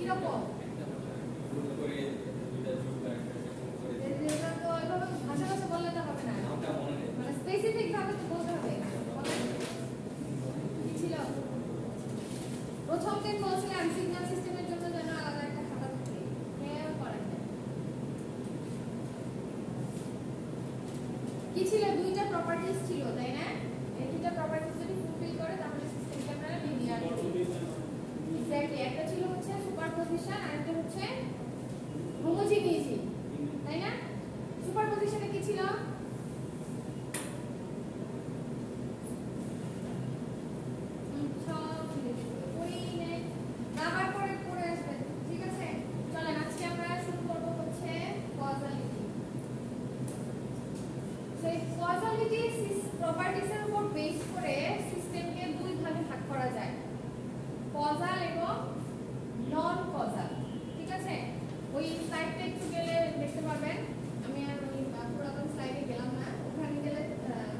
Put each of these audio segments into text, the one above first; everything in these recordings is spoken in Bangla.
কিরকম ভাষা ভাষা বললে তো হবে না, মানে স্পেসিফিক ভাবে তো বলতে হবে। কি ছিল প্রথম দিন বলছিলাম সিগন্যাল সিস্টেমের জন্য যেন আলাদা একটা খাতা থাকে, কেউ করেন না। কি ছিল দুইটা প্রপার্টিজ ছিল তাই না, এই দুইটা প্রপার্টিজ যদি ফুলফিল করে তাহলে সিস্টেমকে আমরা লিনিয়ার বলি। এক্স্যাক্টলি, একটা ছিল হচ্ছে সুপারপজিশন আর একটা হচ্ছে হোমোজিনিটি তাই না। সুপারপজিশনে কি ছিল প্রপার্টিজের উপর বেস করে সিস্টেমকে দুই ভাগে ভাগ করা যায়, কজাল এবং নন কজাল। ঠিক আছে, ওই স্লাইডটা একটু গেলে দেখতে পারবেন, আমি আর ওই পুরাতন স্লাইডে গেলাম না, ওখানে গেলে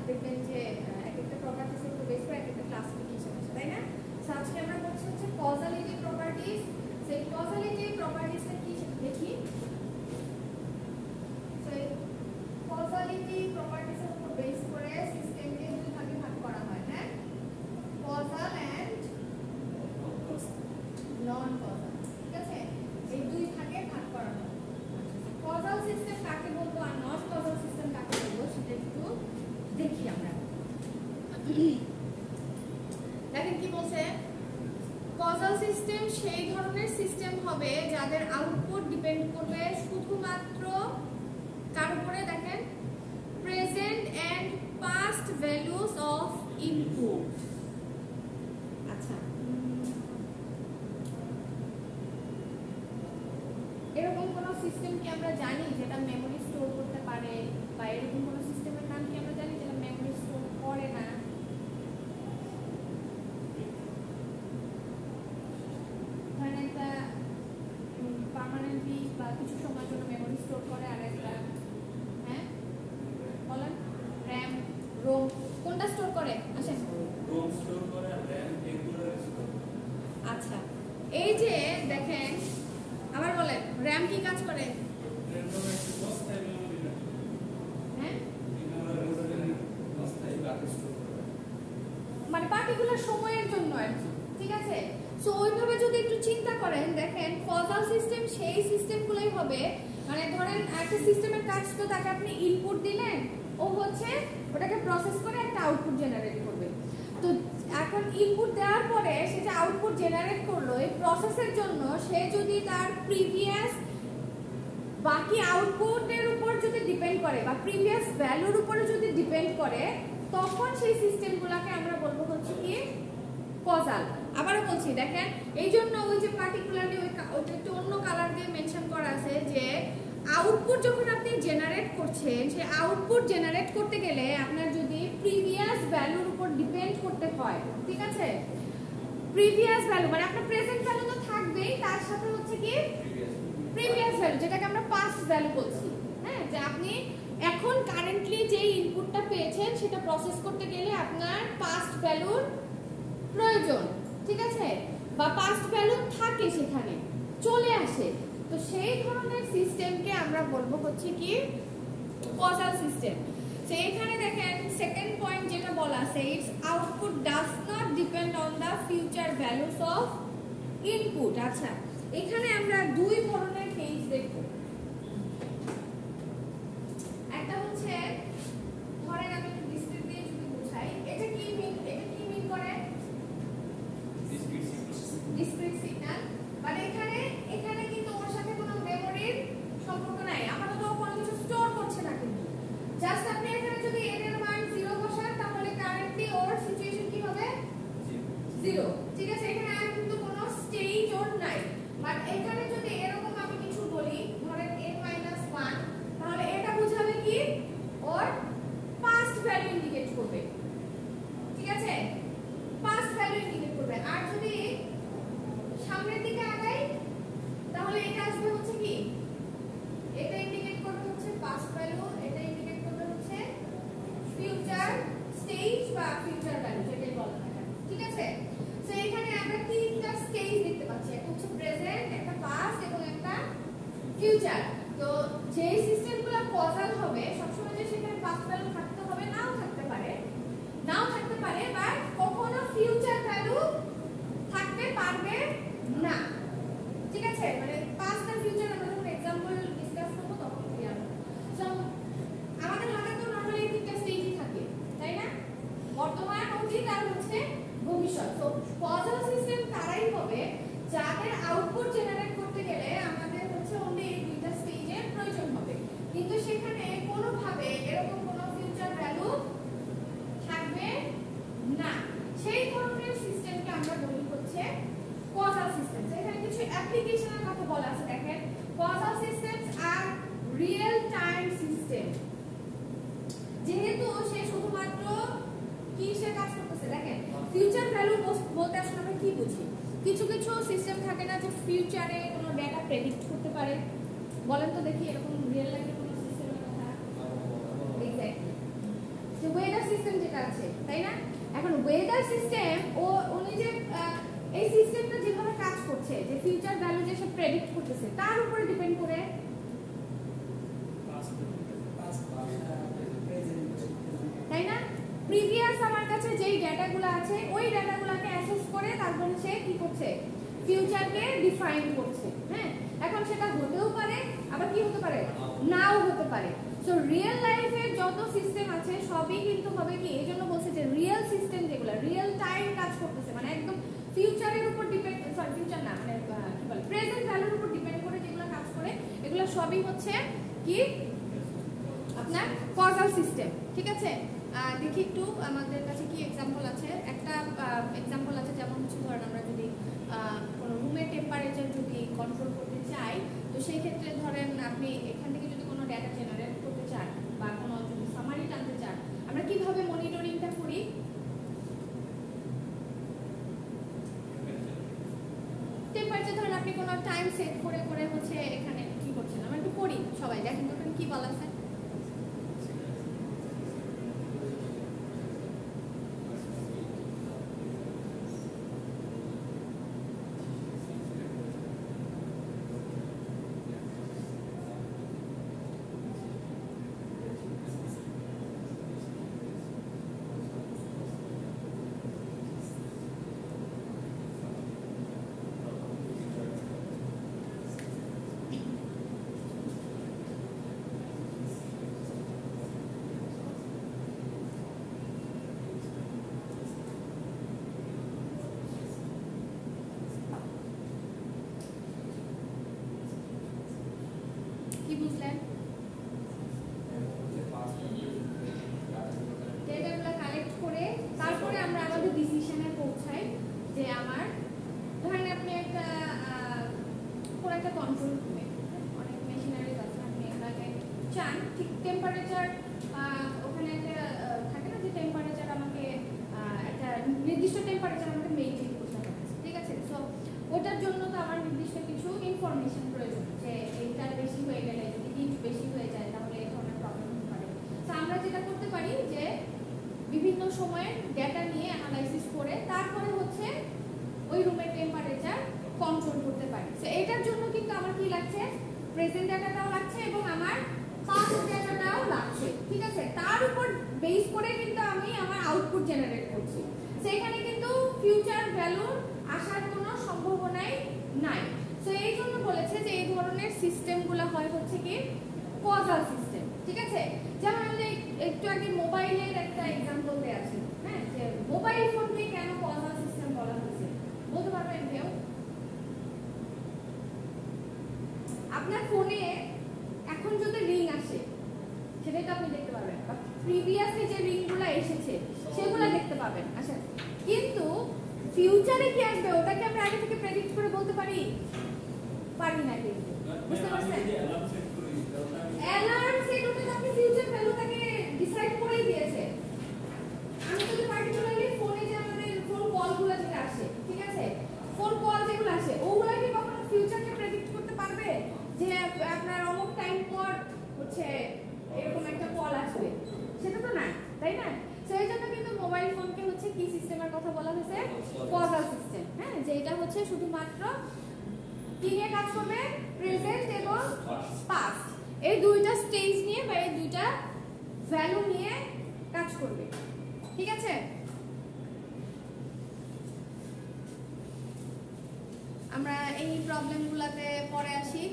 দেখবেন যে এক একটা প্রপার্টিজের উপর বেস করে এক একটা ক্লাসিফিকেশন আছে তাই না। সো আজকে আমরা করছি হচ্ছে কজালিটি প্রপার্টিজ। সেই কজালিটি প্রপার্টিজটা কি দেখি। কজালিটি প্রপার্টিজের উপর বেস করে সিস্টেমকে দুই ভাগে ভাগ করা হয়, হ্যাঁ, কজাল এন্ড নন কজাল। ঠিক আছে, এই দুই ভাগে ভাগ করা হয়। কজাল সিস্টেম কাকে বলবো আর নন কজাল সিস্টেম কাকে বলবো সেটা একটু দেখি আমরা। দেখেন কি বলছে, কজাল সিস্টেম সেই ধরনের সিস্টেম হবে যাদের আউটপুট ডিপেন্ড করবে শুধুমাত্র কার উপরে, দেখেন present and past values of input. আচ্ছা, এরকম কোন সিস্টেম কি আমরা জানি যেটা মেমরি স্টোর করতে পারে, বা এরকম কোন সিস্টেমের নাম কি আমরা জানি যেটা মেমরি স্টোর করে না? ধরেন একটা পার্মানেন্টলি বা কিছু সময়ের জন্য মেমরি স্টোর করে, আর একটা হ্যাঁ বলেন র‍্যাম রোম কোনটা স্টোর করে? আসেন, রোম স্টোর করে আর র‍্যাম টেম্পোরারি স্টোর। আচ্ছা, এই যে দেখেন আবার বলেন র‍্যাম কি কাজ করে? হ্যাঁ, মানে পার্টিকুলার সময়ের জন্য আর কি। ঠিক আছে, সো ওইভাবে যদি একটু চিন্তা করেন, দেখেন কজাল সিস্টেম সেই সিস্টেমগুলোই হবে, মানে ধরেন একটা সিস্টেমের কাজ তো তাকে আপনি ইনপুট দিলেন, ও হচ্ছে ওটাকে প্রসেস করে একটা আউটপুট জেনারেট করবে। তো এখন ইনপুট দেওয়ার পরে সে যে আউটপুট জেনারেট করলো, এই প্রসেসের জন্য সে যদি তার প্রিভিয়াস বাকি আউটপুটের উপর যদি ডিপেন্ড করে বা প্রিভিয়াস ভ্যালুর উপরে যদি ডিপেন্ড করে, তখন সেই সিস্টেমগুলোকে আমরা বলবো হচ্ছে কি কজাল। আবারও বলছি, দেখেন এই জন্য ওই যে পার্টিকুলারলি ওইটা একটু অন্য কালার দিয়ে মেনশন করা আছে যে আউটপুট যখন আপনি জেনারেট করছেন, সেই আউটপুট জেনারেট করতে গেলে আপনার যদি প্রিভিয়াস ভ্যালুর উপর ডিপেন্ড করতে হয়, ঠিক আছে, প্রিভিয়াস ভ্যালু মানে আপনার প্রেজেন্ট ভ্যালু তো থাকবেই, তার সাথে হচ্ছে কি প্রিভিয়াস ভ্যালু, যেটাকে আমরা পাস্ট ভ্যালু বলছি। হ্যাঁ, যে আপনি এখন কারেন্টলি যে ইনপুটটা পেয়েছেন সেটা প্রসেস করতে গেলে আপনার পাস্ট ভ্যালুর প্রয়োজন, ঠিক আছে, বা পাস্ট ভ্যালু থাকে সেখানে চলে আসে। তো সেই ধরনের সিস্টেমকে আমরা বলবো হচ্ছে কি কজাল সিস্টেম। তো এখানে দেখেন সেকেন্ড পয়েন্ট যেটা বলা আছে, it's output does not depend on the future values of input. আচ্ছা, এখানে আমরা দুই ধরনের কেস দেখব। একটা হচ্ছে ধরেন আমি একটু ডিসক্রিট দিয়ে যদি বোঝাই, এটা কি মিন করে ডিসক্রিট সিগন্যাল, বাট এখানে কিন্তু ওর সাথে কোনো মেমরির সম্পর্ক নাই, আপাতত কোনো কিছু স্টোর করছে না, কিন্তু জাস্ট আপনি এখানে যদি n এর মান 0 বসান তাহলে কারেন্টলি ওর সিচুয়েশন কি হবে 0। ঠিক আছে, এখানে আর কিন্তু কোনো স্টেজ ওর নাই। বাট এখানে যদি এরকম আমি কিছু বলি, ধরেন অ্যাপ্লিকেশনের কথা বলা আছে দেখেন causal systems আর রিয়েল টাইম সিস্টেম যেহেতু সে শুধুমাত্র কি সে কাজ করতেছে দেখেন ফিউচার ভ্যালু বলতে আসলে আমরা কি বুঝি কিছু কিছু সিস্টেম থাকে না যে ফিউচারে কোনো ডেটা প্রেডিক্ট করতে পারে বলেন তো দেখি এরকম রিয়েল লাইফে কোনো সিস্টেমের কথা এক্স্যাক্টলি যে ওয়েদার সিস্টেম যেটা আছে তাই না এখন ওয়েদার সিস্টেম ও উনি যে এই সিস্টেমটা যেভাবে কাজ করছে যে ফিউচার ভ্যালু যে সে প্রেডিক্ট করতেছে তার উপরে ডিপেন্ড করে তাই না প্রিভিয়াস আমার কাছে যেই ডেটাগুলো আছে ওই ডেটাগুলোকে অ্যাসেস করে তারপর সে কি করছে ফিউচারকে ডিফাইন করছে হ্যাঁ এখন সেটা হতেও পারে আবার কি হতে পারে নাও হতে পারে সো রিয়েল লাইফে যত সিস্টেম আছে সবই কিন্তু হবে কি এইজন্য বলছে যে রিয়েল সিস্টেম যেগুলো রিয়েল টাইম কাজ করতেছে মানে একদম ফিউচারের উপর ডিপেন্ড সরি ফিউচার না মানে কি বলে প্রেজেন্ট ভ্যালুর উপর ডিপেন্ড করে যেগুলো কাজ করে এগুলো সবই হচ্ছে কি আপনার কজাল সিস্টেম ঠিক আছে দেখি একটু আমাদের কাছে কি এক্সাম্পল আছে একটা এক্সাম্পল আছে যেমন হচ্ছে ধরেন আমরা যদি কোনো রুমের টেম্পারেচার যদি কন্ট্রোল করতে চাই তো সেই ক্ষেত্রে ধরেন আপনি এখান থেকে যদি কোনো ডেটা জেনারেট করতে চান বা কোনো যদি সামারি টানতে চান আমরা কিভাবে মনিটরিংটা করি টেম্পারেচার ধরেন আপনি কোনো টাইম সেট করে করে হচ্ছে এখানে কি করছেন আমরা একটু করি সবাই দেখেন তো কি বলা আছে কি বুঝলেন ডেটাগুলো কালেক্ট করে তারপরে আমরা আমাদের ডিসিশনে পৌঁছাই যে আমার ধরেন আপনি একটা কোন একটা কন্ট্রোল রুমে অনেক মেশিনারিজ আছে আপনি এটাকে চান ঠিক টেম্পারেচার ওখানে একটা থাকে না যে টেম্পারেচার আমাকে একটা নির্দিষ্ট টেম্পারেচার আমাকে মেইনটেইন করতে হবে ঠিক আছে সো ওটার জন্য তো আমার নির্দিষ্ট কিছু ইনফরমেশন প্রয়োজন যে এইটার বেশি হয়ে গেলে যদি হিট বেশি হয়ে যায় তাহলে এই ধরনের প্রবলেম হতে পারে তো আমরা যেটা করতে পারি যে বিভিন্ন সময়ের ডেটা নিয়ে অ্যানালাইসিস করে তারপরে হচ্ছে ওই রুমের টেম্পারেচার কন্ট্রোল করতে পারি তো এটার জন্য কিন্তু আমার কি লাগছে প্রেজেন্ট ডাটাটাও লাগছে এবং আমার পাস্ট ডাটাটাও লাগছে ঠিক আছে তার উপর বেস করে কিন্তু আমি আমার আউটপুট জেনারেট করছি সেখানে কিন্তু ফিউচার ভ্যালুর আসার কোনো সম্ভাবনাই নাই সো এই জন্য বলেছে যে এই ধরনের সিস্টেমগুলো হয় হচ্ছে কি কজাল সিস্টেম ঠিক আছে যেমন আমাদের একটু আগে মোবাইলের একটা এক্সাম্পল দেয়া আছে হ্যাঁ যে মোবাইল ফোনকে কেন কজাল সিস্টেম বলা হয়েছে বলতে পারবেন কেউ আপনার ফোনে এখন যদি রিং আসে সেটাই তো আপনি দেখতে পারবেন প্রিভিয়াসলি যে রিংগুলো এসেছে সেগুলো দেখতে পাবেন আচ্ছা কিন্তু ফিউচারে কি আসবে ওটাকে আমরা আগে থেকে প্রেডিক্ট করে বলতে পারি পারি না কিন্তু বুঝতে পারছেন অ্যালার্ম সেট ওটা আপনি ফিউচার ভ্যালুটাকে ডিসাইড করেই দিয়েছে আমি যদি পার্টিকুলারলি ফোনে যে আমাদের ফোন কলগুলো যেটা আসে ঠিক আছে ফোন কল যেগুলো আসে ওগুলা কি কখনো ফিউচারকে প্রেডিক্ট করতে পারবে যে আপনার অমুক টাইম পর হচ্ছে এরকম একটা কল আসবে সেটা তো না তাই না সেই জন্য কিন্তু মোবাইল ফোনকে হচ্ছে কি সিস্টেমের কথা বলা হয়েছে কজাল সিস্টেম হ্যাঁ যে এটা হচ্ছে শুধুমাত্র কি নিয়ে কাজ করবে প্রেজেন্ট এবং পাস্ট এই দুইটা স্টেজ নিয়ে বা এই দুইটা ভ্যালু নিয়ে কাজ করবে ঠিক আছে আমরা এই প্রবলেমগুলোতে পরে আসি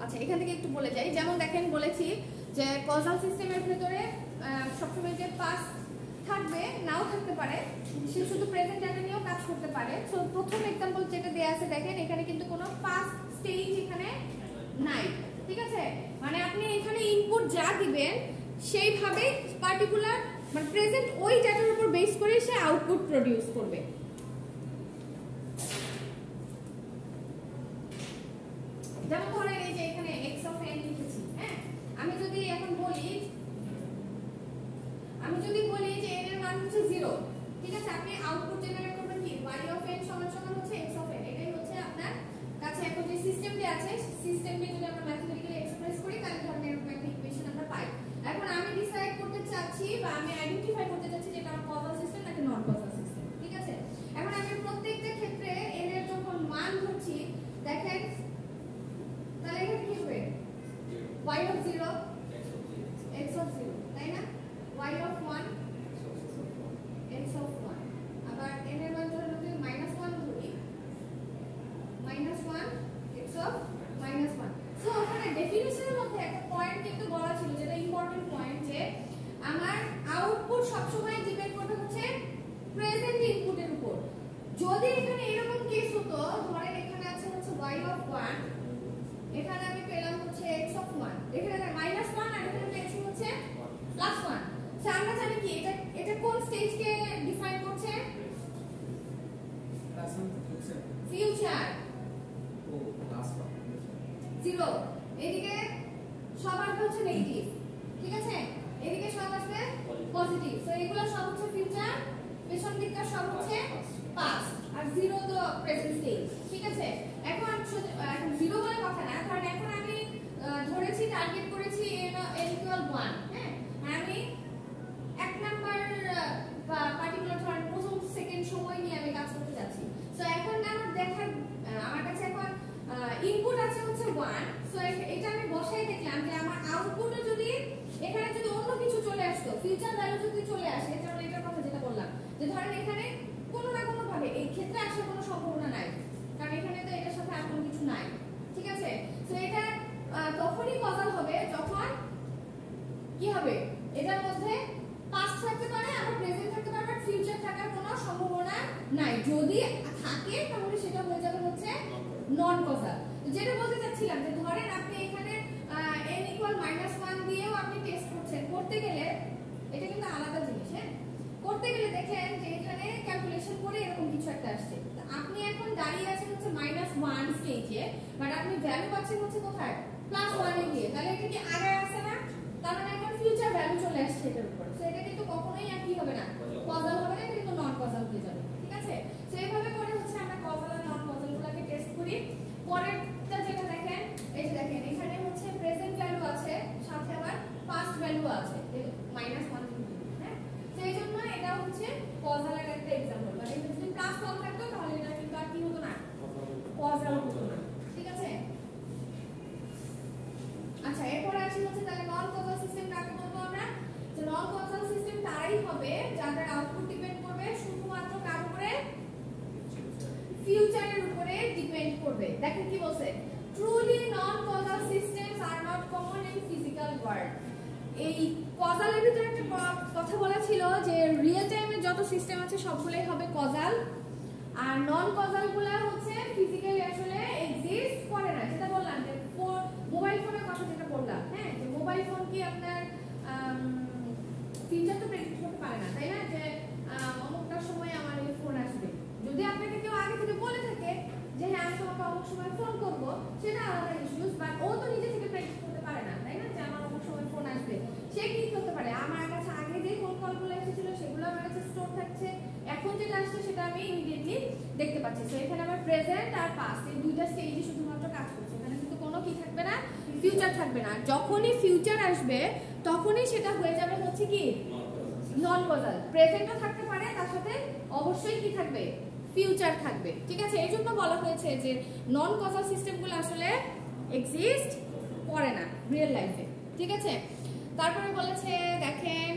আচ্ছা এখান থেকে একটু বলে যাই যেমন দেখেন বলেছি যে কজাল সিস্টেমের ভিতরে সবসময় যে পাস্ট থাকবে নাও থাকতে পারে সে শুধু প্রেজেন্ট ডাটা নিয়েও কাজ করতে পারে সো প্রথম एग्जांपल যেটা দেয়া আছে দেখেন এখানে কিন্তু কোনো পাস্ট স্টেজ এখানে নাই ঠিক আছে মানে আপনি এখানে ইনপুট যা দিবেন সেইভাবে পার্টিকুলার মানে প্রেজেন্ট ওই ডাটার উপর বেস করে সে আউটপুট প্রোডিউস করবে যেমন ধরেন এই যে এখানে x অফ n লিখেছি, হ্যাঁ, আমি যদি এখন বলি যে n এর মান হচ্ছে 0, ঠিক আছে, আপনি আউটপুট জেনারেট করবেন কি y অফ n সমান সমান হচ্ছে x অফ n। এটাই হচ্ছে আপনার কাছে এখন যে সিস্টেমটি আছে, সিস্টেমটি যদি আমরা ম্যাথমেটিক্যালি এক্সপ্রেস করি তাহলে ধরেন এরকম একটা ইকুয়েশন আমরা পাই। এখন আমি ডিসাইড করতে চাচ্ছি বা আমি আইডেন্টিফাই করতে চাচ্ছি যে এটা আমার কজাল সিস্টেম নাকি নন কজাল সিস্টেম, ঠিক আছে। এখন আমি প্রত্যেকটা ক্ষেত্রে n এর যখন মান ধরছি, দেখেন তাহলে এখানে কি হবে, y অফ 0 x অফ 0, তাই না, y অফ 1 x অফ 1, আবার n এর মান ধরে যদি -1 ধরি, -1 x অফ -1। সো ওখানে ডেফিনিশনের মধ্যে একটা পয়েন্ট কিন্তু বলা ছিল, যেটা ইম্পর্টেন্ট পয়েন্ট, যে আমার আউটপুট সবসময় ডিপেন্ড করবে হচ্ছে প্রেজেন্ট ইনপুটের উপর। যদি এখানে এরকম কেস হতো, ধরেন এখানে আছে হচ্ছে y অফ 1, এখানে আমি পেলাম হচ্ছে x অফ 1, এখানে -1 আর এখানে পেয়েছি হচ্ছে +1। সো আমরা জানি কি এটা কোন স্টেজকে ডিফাইন করছে, ফিউচার। 0 এদিকে সব আসবে হচ্ছে নেগেটিভ, ঠিক আছে, এদিকে সব আসবে পজিটিভ। সো এগুলো সব হচ্ছে ফিউচার, পেছন দিকটা সব হচ্ছে পাস্ট, আর 0 তো প্রেজেন্ট স্টেজ, ঠিক আছে। এখন 0 বলে কথা না, কারণ এখন আমি ধরেছি, টার্গেট করেছি n = 1, হ্যাঁ, আর আমি এক নাম্বার পার্টিকুলার ধরেন প্রথম সেকেন্ড সময় নিয়ে আমি কাজ করতে যাচ্ছি। সো এখন আমার কাছে এখন ইনপুট আছে হচ্ছে 1। সো এটা আমি বসাই দেখলাম যে আমার আউটপুটে যদি এখানে যদি অন্য কিছু চলে আসতো, ফিউচার ভ্যালু যদি চলে আসে, যেমন এটার কথা যেটা বললাম, যে ধরেন এখানে কোনো না কোনো ভাবে এই ক্ষেত্রে আসার কোনো সম্ভাবনা নাই, কারণ এখানে তো এটার সাথে আর কোনো কিছু নাই, ঠিক আছে। সো এটা তখনই কজাল হবে যখন কি হবে, এটার মধ্যে পাস্ট থাকতে পারে, আবার প্রেজেন্ট থাকতে পারে, বাট ফিউচার থাকার কোনো সম্ভাবনা নাই। যদি থাকে তাহলে সেটা হয়ে যাবে হচ্ছে নন কজাল। যেটা বলতে চাচ্ছিলাম যে ধরেন আপনি এখানে n = -1 দিয়েও আপনি টেস্ট করছেন, করতে গেলে এটা কিন্তু আলাদা জিনিস, হ্যাঁ, করতে গেলে দেখেন যে এখানে ক্যালকুলেশন করে এরকম কিছু একটা আসছে, আপনি এখন দাঁড়িয়ে আছেন হচ্ছে -1 স্টেজে, বাট আপনি ভ্যালু পাচ্ছেন হচ্ছে কোথায়, +1 এ গিয়ে, তাহলে এটা কি আগে আসছে না, তার মানে এখন ফিউচার ভ্যালু চলে আসছে এটার উপর। সো এটা কিন্তু কখনোই আর কি হবে না, কজাল হবে না, এটা কিন্তু নন কজাল হয়ে যাবে, ঠিক আছে। সো এইভাবে করে হচ্ছে আমরা কজাল আর নন কজালগুলোকে টেস্ট করি। পরেরটা যেটা দেখেন, এই যে দেখেন এখানে হচ্ছে প্রেজেন্ট ভ্যালু আছে, সাথে আবার পাস্ট ভ্যালু আছে, -1, হ্যাঁ। তো এই জন্য এটা হচ্ছে কজালের একটা एग्जांपल, মানে যদি +1 থাকতো তাহলে এটা কিন্তু আর কি হতো না, কজাল হতো না, ঠিক আছে। আচ্ছা, এরপর আসি হচ্ছে তাহলে নন কজাল সিস্টেম কাকে বলবো আমরা, যে নন কজাল সিস্টেম তারাই হবে যাদের আউটপুট ডিপেন্ড করবে শুধুমাত্র কার উপরে, ফিউচারের উপরে ডিপেন্ড করবে। দেখেন কি বলছে, truly non causal systems are not common in physical world. এই কজালের ভিতরে একটা কথা বলা ছিল যে রিয়েল টাইমে যত সিস্টেম আছে সবগুলাই হবে কজাল, আর নন কজাল গুলা হচ্ছে ফিজিক্যালি আসলে এক্সিস্ট করে না। যেটা বললাম যে মোবাইল ফোনের কথা যেটা বললাম, হ্যাঁ, যে মোবাইল ফোন কি আপনার ফিউচার তো প্রেডিক্ট করতে পারে না, তাই না, যে অমুকটার সময় আমার এই ফোন আসবে। যদি আপনাকে কেউ আগে থেকে বলে থাকে যে হ্যাঁ আমি তোমাকে অমুক সময় ফোন করবো, সেটা আলাদা ইস্যুস, বাট ও তো নিজে থেকে প্রেডিক্ট করতে পারে না, তাই না, যে আমার অমুক সময় ফোন আসবে। সে কি করতে পারে, আমার কাছে আগে যে ফোন কলগুলো এসেছিল সেগুলো আমার কাছে স্টোর থাকছে, এখন যেটা আসছে সেটা আমি ইমিডিয়েটলি দেখতে পাচ্ছি। সো এখানে আমার প্রেজেন্ট আর পাস্ট এই দুইটা স্টেজে শুধুমাত্র কাজ করছে, এখানে কিন্তু কোনো কি থাকবে না, ফিউচার থাকবে না। যখনই ফিউচার আসবে তখনই সেটা হয়ে যাবে হচ্ছে কি নন কজাল। প্রেজেন্টও থাকতে পারে, তার সাথে অবশ্যই কি থাকবে, ফিউচার থাকবে, ঠিক আছে। এই জন্য বলা হয়েছে যে নন কজাল সিস্টেমগুলো আসলে এক্সিস্ট করে না রিয়েল লাইফে, ঠিক আছে। তারপরে বলেছে দেখেন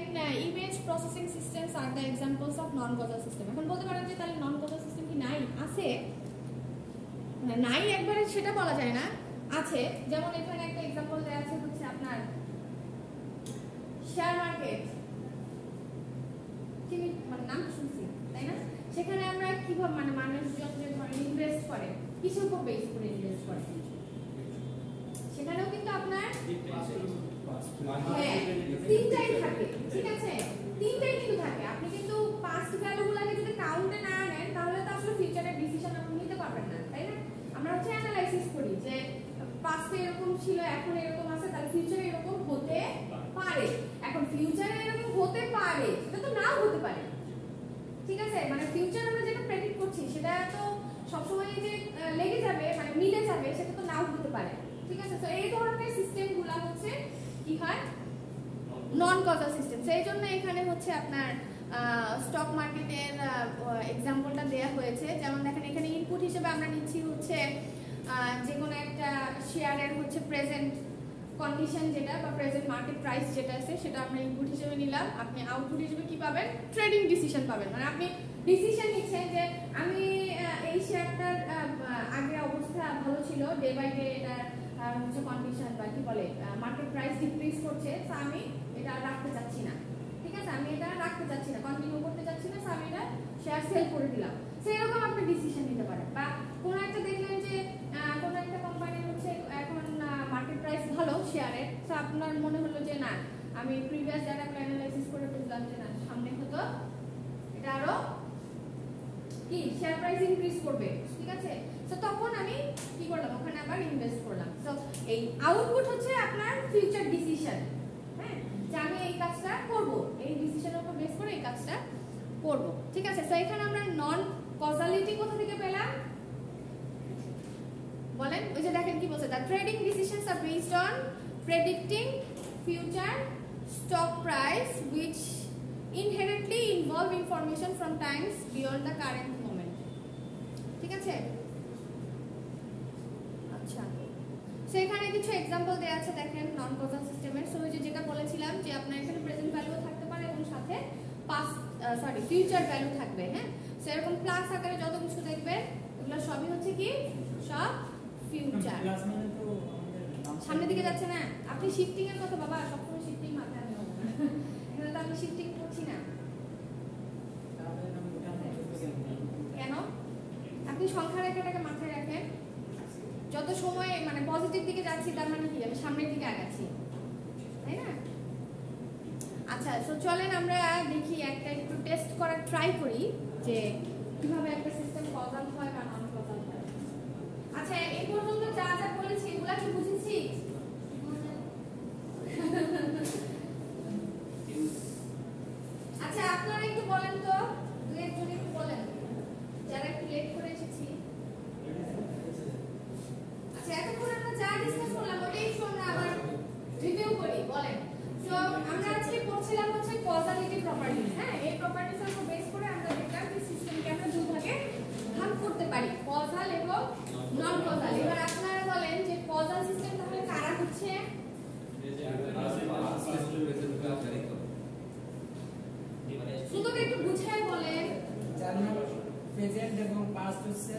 image processing systems are the examples of non causal system. এখন বলতে পারেন যে তাহলে নন কজাল সিস্টেম কি নাই, আছে, নাই একবারে সেটা বলা যায় না, আছে। যেমন এখানে একটা एग्जांपल দেয়া আছে হচ্ছে আপনার শেয়ার মার্কেট, কি মানে নাম শুনছি তাই না, সেখানে আমরা কিভাবে মানে মানুষজন যে ধরেন ইনভেস্ট করে কিসের উপর বেস করে ইনভেস্ট করে, সেখানেও কিন্তু আপনার তিনটাই থাকে, ঠিক আছে, তিনটাই কিন্তু থাকে। আপনি কিন্তু পাস্ট ভ্যালুগুলোকে যদি কাউন্টে না নেন তাহলে তো আসলে ফিউচারের ডিসিশন আপনি নিতে পারবেন না, তাই না। আমরা হচ্ছে অ্যানালাইসিস করি যে পাস্টে এরকম ছিল এখন এরকম আছে তাহলে ফিউচারে এরকম হতে পারে। এখন ফিউচারে এরকম হতে পারে সেটা তো নাও হতে পারে, ঠিক আছে? মানে ফিউচার আমরা যেটা প্রেডিক্ট করছি সেটা তো সবসময় যে লেগে যাবে মানে মিলে যাবে সেটা তো নাও হতে পারে, ঠিক আছে? তো এই ধরনের সিস্টেমগুলো হচ্ছে কি হয় নন কজাল সিস্টেম। সেই জন্য এখানে হচ্ছে আপনার স্টক মার্কেটের এক্সাম্পলটা দেয়া হয়েছে। যেমন দেখেন এখানে ইনপুট হিসেবে আমরা নিচ্ছি হচ্ছে যে কোনো একটা শেয়ারের হচ্ছে প্রেজেন্ট কন্ডিশন যেটা বা প্রেজেন্ট মার্কেট প্রাইস যেটা আছে সেটা আমরা ইনপুট হিসেবে নিলাম। আপনি আউটপুট হিসেবে কি পাবেন? ট্রেডিং ডিসিশন পাবেন। মানে আপনি ডিসিশন নিচ্ছেন যে আমি এই শেয়ারটার আগে অবস্থা ভালো ছিল, ডে বাই ডে এটা হচ্ছে কন্ডিশন বা কি বলে মার্কেট প্রাইস ডিক্রিজ করছে, তো আমি এটা রাখতে চাচ্ছি না, ঠিক আছে? আমি এটা রাখতে চাচ্ছি না, কন্টিনিউ করতে চাচ্ছি না, তো আমি এটা শেয়ার সেল করে দিলাম। সেরকম আপনি ডিসিশন নিতে পারেন। বা কোনো একটা দেখলেন যে কোনো একটা কোম্পানি হচ্ছে এখন মার্কেট প্রাইস ভালো শেয়ারের, তো আপনার মনে হলো যে না আমি প্রিভিয়াস ডাটাগুলো অ্যানালাইসিস করে বুঝলাম যে না সামনে হয়তো এটা আরো কি শেয়ার প্রাইস ইনক্রিজ করবে, ঠিক আছে? তো তখন আমি কি করলাম ওখানে আবার ইনভেস্ট করলাম। তো এই আউটপুট হচ্ছে আপনার ফিউচার ডিসিশন, হ্যাঁ, যে আমি এই কাজটা করব, এই ডিসিশনের উপর বেস করে এই কাজটা করব, ঠিক আছে? তো এখানে আমরা নন কজালিটি কোথা থেকে পেলাম বলেন? ওই যে দেখেন কি বলছে, the trading decisions are based on predicting future stock price which inherently involve information from times beyond the current moment, ঠিক আছে? আচ্ছা, সেখানে কিছু এক্সাম্পল দেয়া আছে দেখেন নন কজাল সিস্টেমের। সো যে যেটা বলেছিলাম যে আপনার এখানে প্রেজেন্ট ভ্যালু থাকতে পারে এবং সাথে পাস্ট ফিউচার ভ্যালু থাকবে, হ্যাঁ? সো এরকম প্লাস আকারে যত কিছু দেখবেন এগুলো সবই হচ্ছে কি সব ফিউচার। সামনের দিকে যাচ্ছে না, আপনি শিফটিং এর কথা বাবা সবসময় শিফটিং মাথায় আনবেন, এখানে তো আমি শিফটিং করছি না কেন? আপনি সংখ্যা রেখাটাকে মাথায় রাখেন, যত সময় মানে পজিটিভ দিকে যাচ্ছি তার মানে কি আমি সামনের দিকে আগাচ্ছি, তাই না? আচ্ছা, তো চলেন আমরা দেখি একটা একটু টেস্ট করার ট্রাই করি যে কিভাবে একটা সিস্টেম কজাল হয় বা নন কজাল হয়। আচ্ছা, এই পর্যন্ত যা যা বলেছি এগুলা কি বুঝেছি? আচ্ছা, আপনারা একটু বলেন তো, দুই একজন একটু বলেন যারা একটু লেট করে এসেছি। আচ্ছা, এতক্ষণ আমরা যা ডিসকাস করলাম ওটাই একটু আমরা আবার রিভিউ করি, বলেন। সো আমরা আজকে পড়ছিলাম হচ্ছে কজালিটি প্রপার্টিজ, হ্যাঁ? এই প্রপার্টিজের উপর বেস করে আমরা দেখলাম যে সিস্টেমকে আমরা দুই ভাগে ভাগ করতে পারি, কজাল এবং নন কজাল। এবার আপনারা বলেন যে কজাল সিস্টেম তাহলে কারা হচ্ছে? শুধু একটু বুঝাই বলেন। জানো প্রেজেন্ট এবং পাস্ট হচ্ছে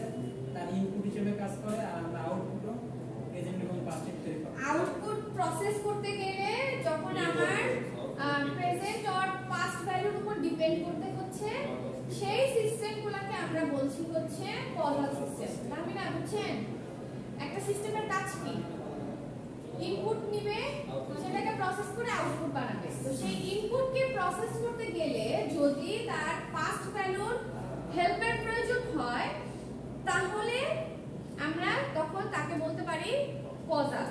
তার ইনপুট হিসেবে কাজ করে, আর আমরা আউটপুটও প্রেজেন্ট এবং পাস্টের তৈরি করি। আউটপুট প্রসেস করতে গেলে যখন আমার প্রেজেন্ট অর পাস্ট ভ্যালুর উপর ডিপেন্ড করতে হচ্ছে সেই সিস্টেমগুলোকে আমরা বলছি হচ্ছে কজাল সিস্টেম। তাহলে না বুঝছেন একটা সিস্টেমের কাজ কি? ইনপুট নিবে, সেটাকে প্রসেস করে আউটপুট বানাবে। তো সেই ইনপুটকে প্রসেস করতে গেলে যদি তার পাস্ট ভ্যালুর হেল্পের প্রয়োজন হয় তাহলে আমরা তখন তাকে বলতে পারি কজাল,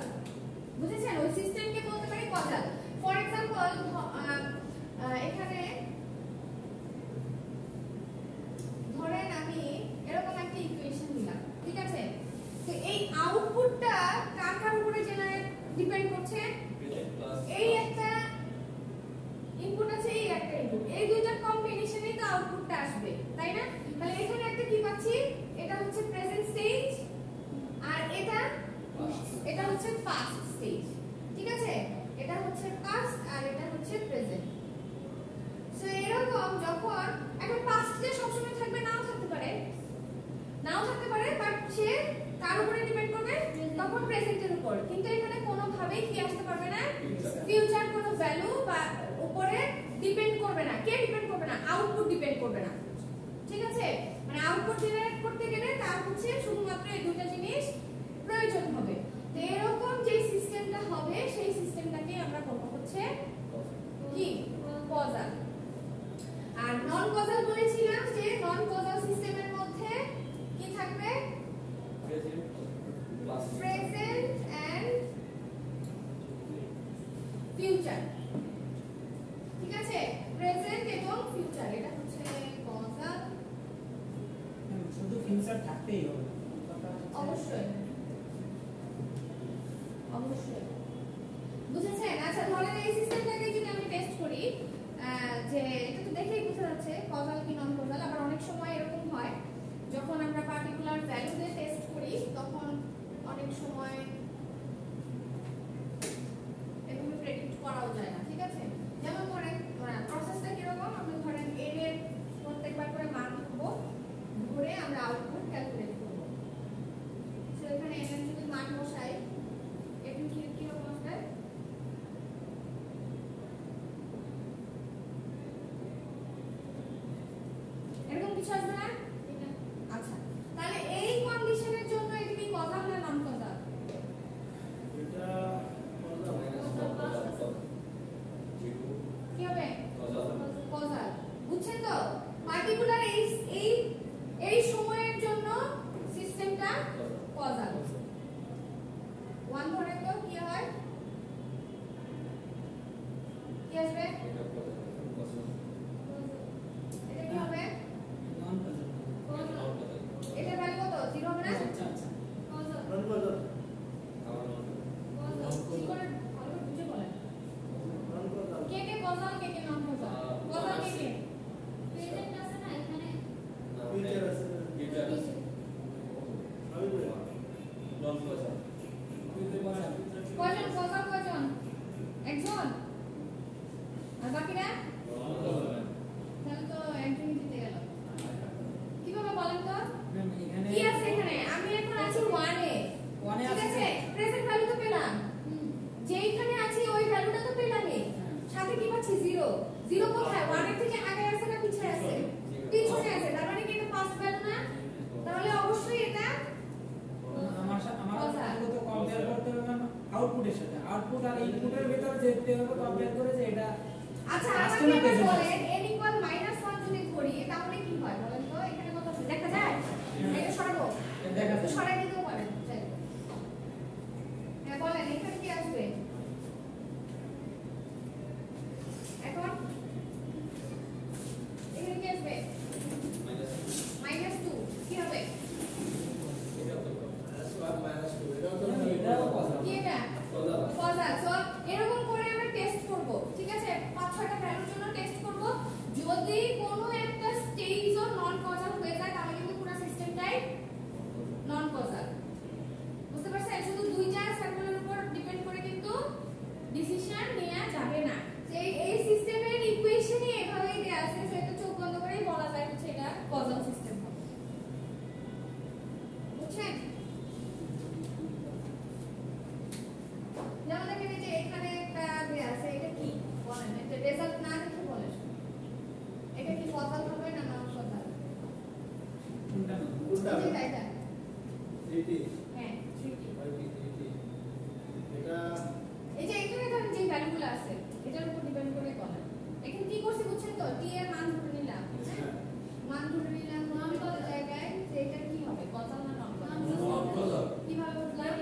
বুঝেছেন? ওই সিস্টেমকে বলতে পারি কজাল। ফর এক্সাম্পল এখানে ধরেন আমি এরকম একটা ইকুয়েশন দিলাম, ঠিক আছে? তো এই আউটপুটটা কার কার উপরে জেনারেট ডিপেন্ড করছে? এই একটা ইনপুট আছে, এই একটা ইনপুট, এই দুইটার কম্বিনেশনেই তো আউটপুটটা আসবে, তাই না? তাহলে এখানে একটা কি পাচ্ছি? এটা হচ্ছে প্রেজেন্ট স্টেজ আর এটা হচ্ছে পাস্ট স্টেজ, ঠিক আছে? এটা হচ্ছে পাস্ট আর এটা হচ্ছে প্রেজেন্ট। সো এরকম যখন একটা পাস্টে সবসময় থাকবে, নাও থাকতে পারে, বাট সে কার উপরে ডিপেন্ড করবে? তখন প্রেজেন্টের উপর। কিন্তু এখানে কোনোভাবেই কি আসতে পারবে না, ফিউচার কোনো ভ্যালু বা উপরে ডিপেন্ড করবে না। কে ডিপেন্ড করবে না? আউটপুট ডিপেন্ড করবে না, ঠিক আছে? মানে আউটপুট জেনারেট করতে গেলে তার হচ্ছে শুধুমাত্র এই দুটো জিনিস প্রয়োজন হবে। তো এরকম যে সিস্টেমটা হবে সেই সিস্টেমটাকে আমরা বলবো হচ্ছে কি কজাল। আর নন কজাল বলেছিলাম যে নন কজাল সিস্টেমের মধ্যে কি থাকবে? প্রেজেন্ট ফিউচার, ঠিক আছে? প্রেজেন্ট এবং ফিউচার, এটা হচ্ছে কজাল। শুধু ফিউচার থাকতেই হবে, অবশ্যই অবশ্যই, বুঝেছেন? আচ্ছা ধরেন এই সিস্টেমটাকে যদি আমি টেস্ট করি, যে এটা তো দেখেই বোঝা যাচ্ছে কজাল কি নন কজাল। আবার অনেক সময় এরকম হয় যখন আমরা পার্টিকুলার ভ্যালু দিয়ে টেস্ট করি, তখন অনেক সময় এভাবে প্রেডিক্ট করাও যায় না, ঠিক আছে? যেমন ধরেন প্রসেসটা কিরকম, আমরা ধরেন এর প্রত্যেকবার করে মান ধরবো, ধরে আমরা আউটপুট ক্যালকুলেট করবো। সো এখানে এর যদি মান বসাই, এটা কি রকম আসবে? এরকম কিছু আসবে না? আচ্ছা, তাহলে এই কন্ডিশনের জন্য এটা কি কজাল না নন কজাল? এটা কি হবে? কজাল। বুঝছেন তো? পার্টিকুলার এই সময়ের জন্য সিস্টেমটা কজাল। ওয়ান ধরে তো কি হয়? কি আসবে? এটা কি হবে? নন কজাল। এটা ভ্যালু কত? 0 হবে না? আচ্ছা আচ্ছা, কজাল। নন কজাল, কজাল কি করে ভালো করে বুঝে বলেন। নন কজাল। কে কে কজাল, কে কে নন কজাল? কজাল কে কে? প্রেজেন্ট আছে না এখানে? ফিউচার আছে, ফিউচার আছে। আমি বলি নন কজাল। কয়জন কজাল কয়জন? একজন? আর বাকিরা? নন কজাল। তাহলে তো একজনই জিতে গেল। কিভাবে বলেন তো? ম্যাম এখানে কি আছে এখানে? আমি এখন আছি 1 এ। 1 এ ঠিক আছে। আছে? প্রেজেন্ট ভ্যালু তো পেলাম। যেইখানে আছি ওই ভ্যালুটা তো পেলাম। সাথে কি পাচ্ছি? 0। 0 কোথায়? 1 এর থেকে আগে আছে না পিছনে আছে? পিছনে আছে। তার মানে কি এটা ফার্স্ট ভ্যালু না? তাহলে অবশ্যই এটা আমার কজাল। তো কম্পেয়ার করতে হবে ম্যাম আউটপুটের সাথে, আউটপুট আর ইনপুটের ভিতরে যেতে হবে কম্পেয়ার করে যে এটা। আচ্ছা First আমাকে না এবার present বলেন n = -1 যদি ধরি তাহলে কি হয় বলেন তো? এখানে কত আছে দেখা যায়? এটা সরাবো, দেখা যায়। সরাই দিতেও পারেন, যাই। হ্যাঁ বলেন এখানে কি আসবে এখন? এখানে কি আসবে? -2 কি হবে? এটাও কজাল। কি এটা? কজাল। সো এরকম করে আমরা টেস্ট করব, ঠিক আছে? 5-6টা ভ্যালুর জন্য টেস্ট করব। যদি কোনো একটা স্টেজও নন কজাল হয়ে যায় তাহলে কিন্তু পুরো সিস্টেমটাই নন কজাল। বুঝতে পারছেন? শুধু দুইটা স্যাম্পলের উপর ডিপেন্ড করে কিন্তু ডিসিশন নেওয়া যাবে না। যে এই সিস্টেমের ইকুয়েশনই এভাবেই দেয়া আছে, সেটা চোখ বন্ধ করেই বলা যায় হচ্ছে এটা কজাল সিস্টেম হবে। বুঝছেন? যেমন দেখেন এই যে এখানে একটা দেয়া আছে, এটা কি বলেন? এটা রেজাল্ট না দেখে বলেন এটা কি কজাল হবে না নন কজাল? কোনটা না? কোনটা? এই যে এটা এইটি, হ্যাঁ 3D। এইটি। এটা এই যে এখানে ধরেন যে ভ্যালুগুলো আছে এটার উপর ডিপেন্ড করে বলেন। এখানে কি করছি বুঝছেন তো? টি এর মান ধরে নিলাম, হ্যাঁ? মান ধরে নিলাম নন কজাল জায়গায়, যে এটা কি হবে? কজাল না নন কজাল? নন কজাল। কিভাবে বুঝলাম?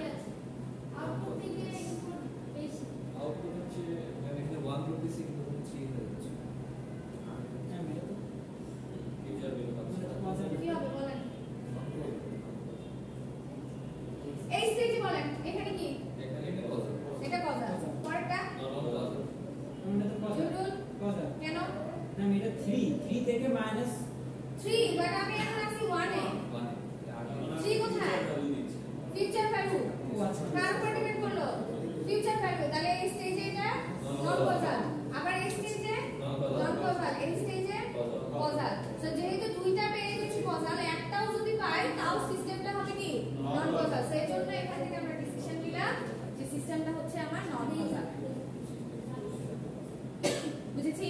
আউটপুট থেকে ইনপুট বেশি। আউটপুট হচ্ছে মানে এখানে 1 রুপিস কিন্তু 3 হয়ে যাচ্ছে। হ্যাঁ, এটা তো ফিউচার ভ্যালু পাচ্ছে। এটা তো কজাল। কি হবে বলেন? এই স্টেজে বলেন এখানে কি? এখানে এটা কত? এটা কজাল। পরেরটা নন কত? এটা তো কজাল। জুডুল কজাল। কেন? না এটা 3 থেকে মাইনাস 3 বাট আমি এখন আছি 1 এ। 1 3 কোথায়? Future value. ও আচ্ছা। কার উপর ডিপেন্ড করলো? Future value. তাহলে এই স্টেজে এটা নন কজাল, আবার এই স্টেজে নন কজাল, এই স্টেজে কজাল। সো যেহেতু দুইটা পেয়ে গেছি কজাল, একটাও যদি পাই তাও সিস্টেমটা হবে কি নন কজাল। সেই জন্য এখান থেকে আমরা ডিসিশন নিলাম যে সিস্টেমটা হচ্ছে আমার নন কজাল। বুঝেছি?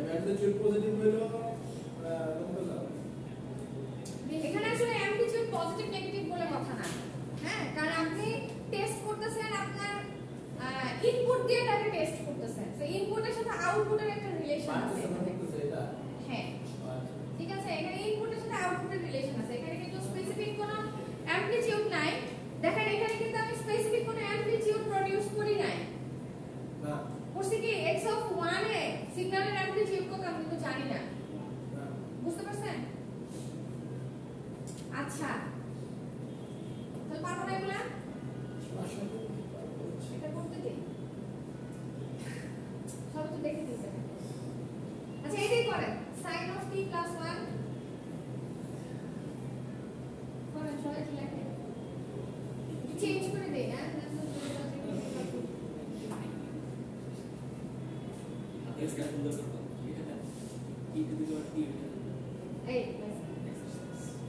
ম্যাগনিটিউড পজিটিভ হলো নন কজাল। এখানে আসলে অ্যাম্পলিটিউড পজিটিভ নেগেটিভ বলে কথা না, হ্যাঁ? কারণ আপনি টেস্ট করতেছেন আপনার ইনপুট দিয়ে তাকে টেস্ট করতেছেন। সো ইনপুটের সাথে আউটপুটের একটা রিলেশন আছে এখানে। এটা হ্যাঁ ঠিক আছে, এখানে ইনপুটের সাথে আউটপুটের রিলেশন আছে। এখানে কিন্তু স্পেসিফিক কোনো অ্যাম্পলিটিউড নাই। দেখেন এখানে কিন্তু আমি স্পেসিফিক আচ্ছা তাহলে পারবো না এগুলা এটা করতে দিই সব তো দেখে দিয়েছে আচ্ছা এটাই করেন sin of t plus 1 করেন সবাই লেখে চেঞ্জ করে দেই না इसका सुंदर करता हूँ ये है ना e to the power t এই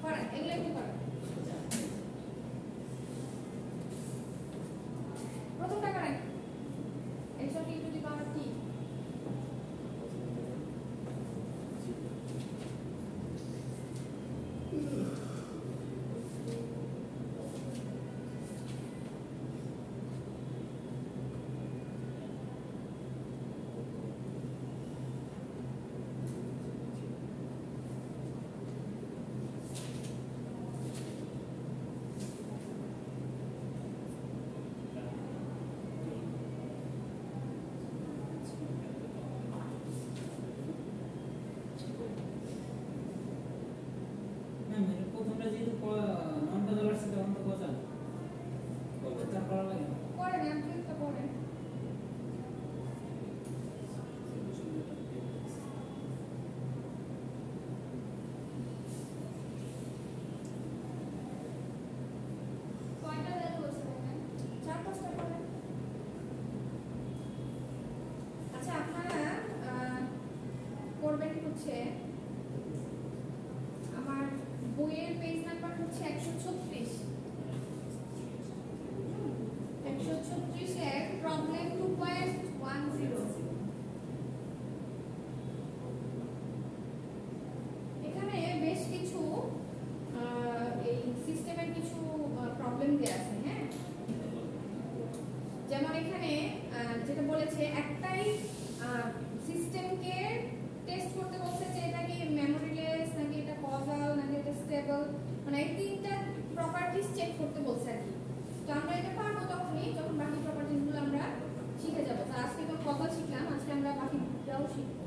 করেন এগুলো একটু করেন প্রথমটা করেন x of t to the power t ma'am এর প্রথমটা যেহেতু নন কজাল আসছে তখন তো কজাল তার করা লাগে না করেন অ্যামপ্লিটটা করেন কয়টা ভ্যালু আছে দেখেন 4-5টা করেন আচ্ছা আপনারা করবেন হচ্ছে আমার বইয়ের পেজ নাম্বার হচ্ছে 136 136 এর প্রবলেম 2.10 এখানে বেশ কিছু এই সিস্টেমের কিছু প্রবলেম দেয়া আছে হ্যাঁ যেমন এখানে যেটা বলেছে একটাই সিস্টেমকে টেস্ট করতে বলছে যে এটা কি মেমোরিলেস নাকি এটা কজাল নাকি এটা স্টেবল মানে এই তিনটা প্রপার্টিজ চেক করতে বলছে আর কি তো আমরা এটা পারবো তখনই যখন বাকি প্রপার্টিজগুলো আমরা শিখে যাবো তো আজকে তো কজাল শিখলাম আজকে আমরা বাকিটাও শিখবো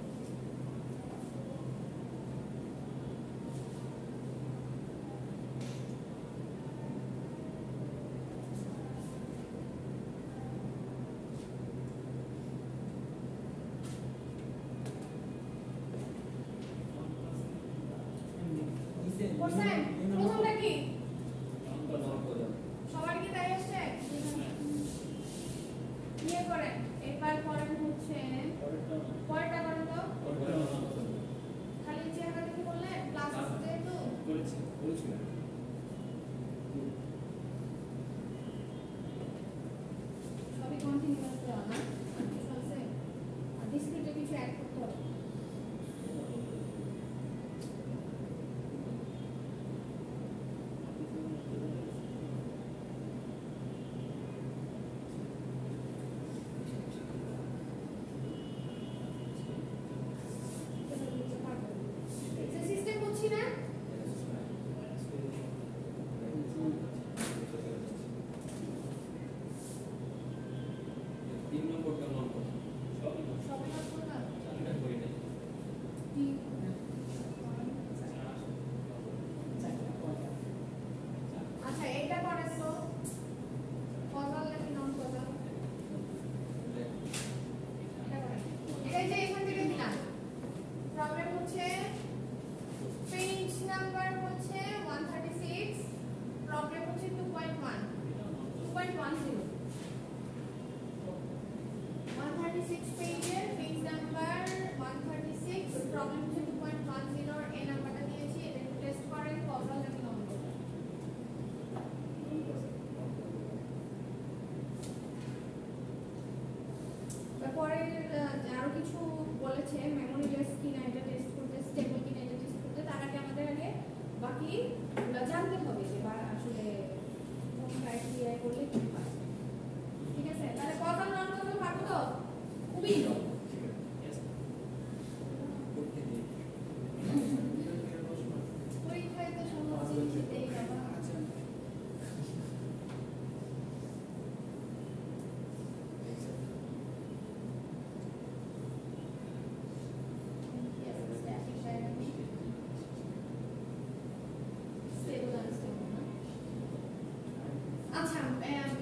করছেন প্রথমটা কি সবার কি তাই আসছে ইয়ে করেন এবার করেন হচ্ছে পরেরটা করেন তো খালি চেহারা দেখে বললেন ক্লাস আছে যেহেতু সবই কন্টিনিউয়াস দেওয়া না চলছে আর ডিসক্রিটে কিছু অ্যাড করতে হবে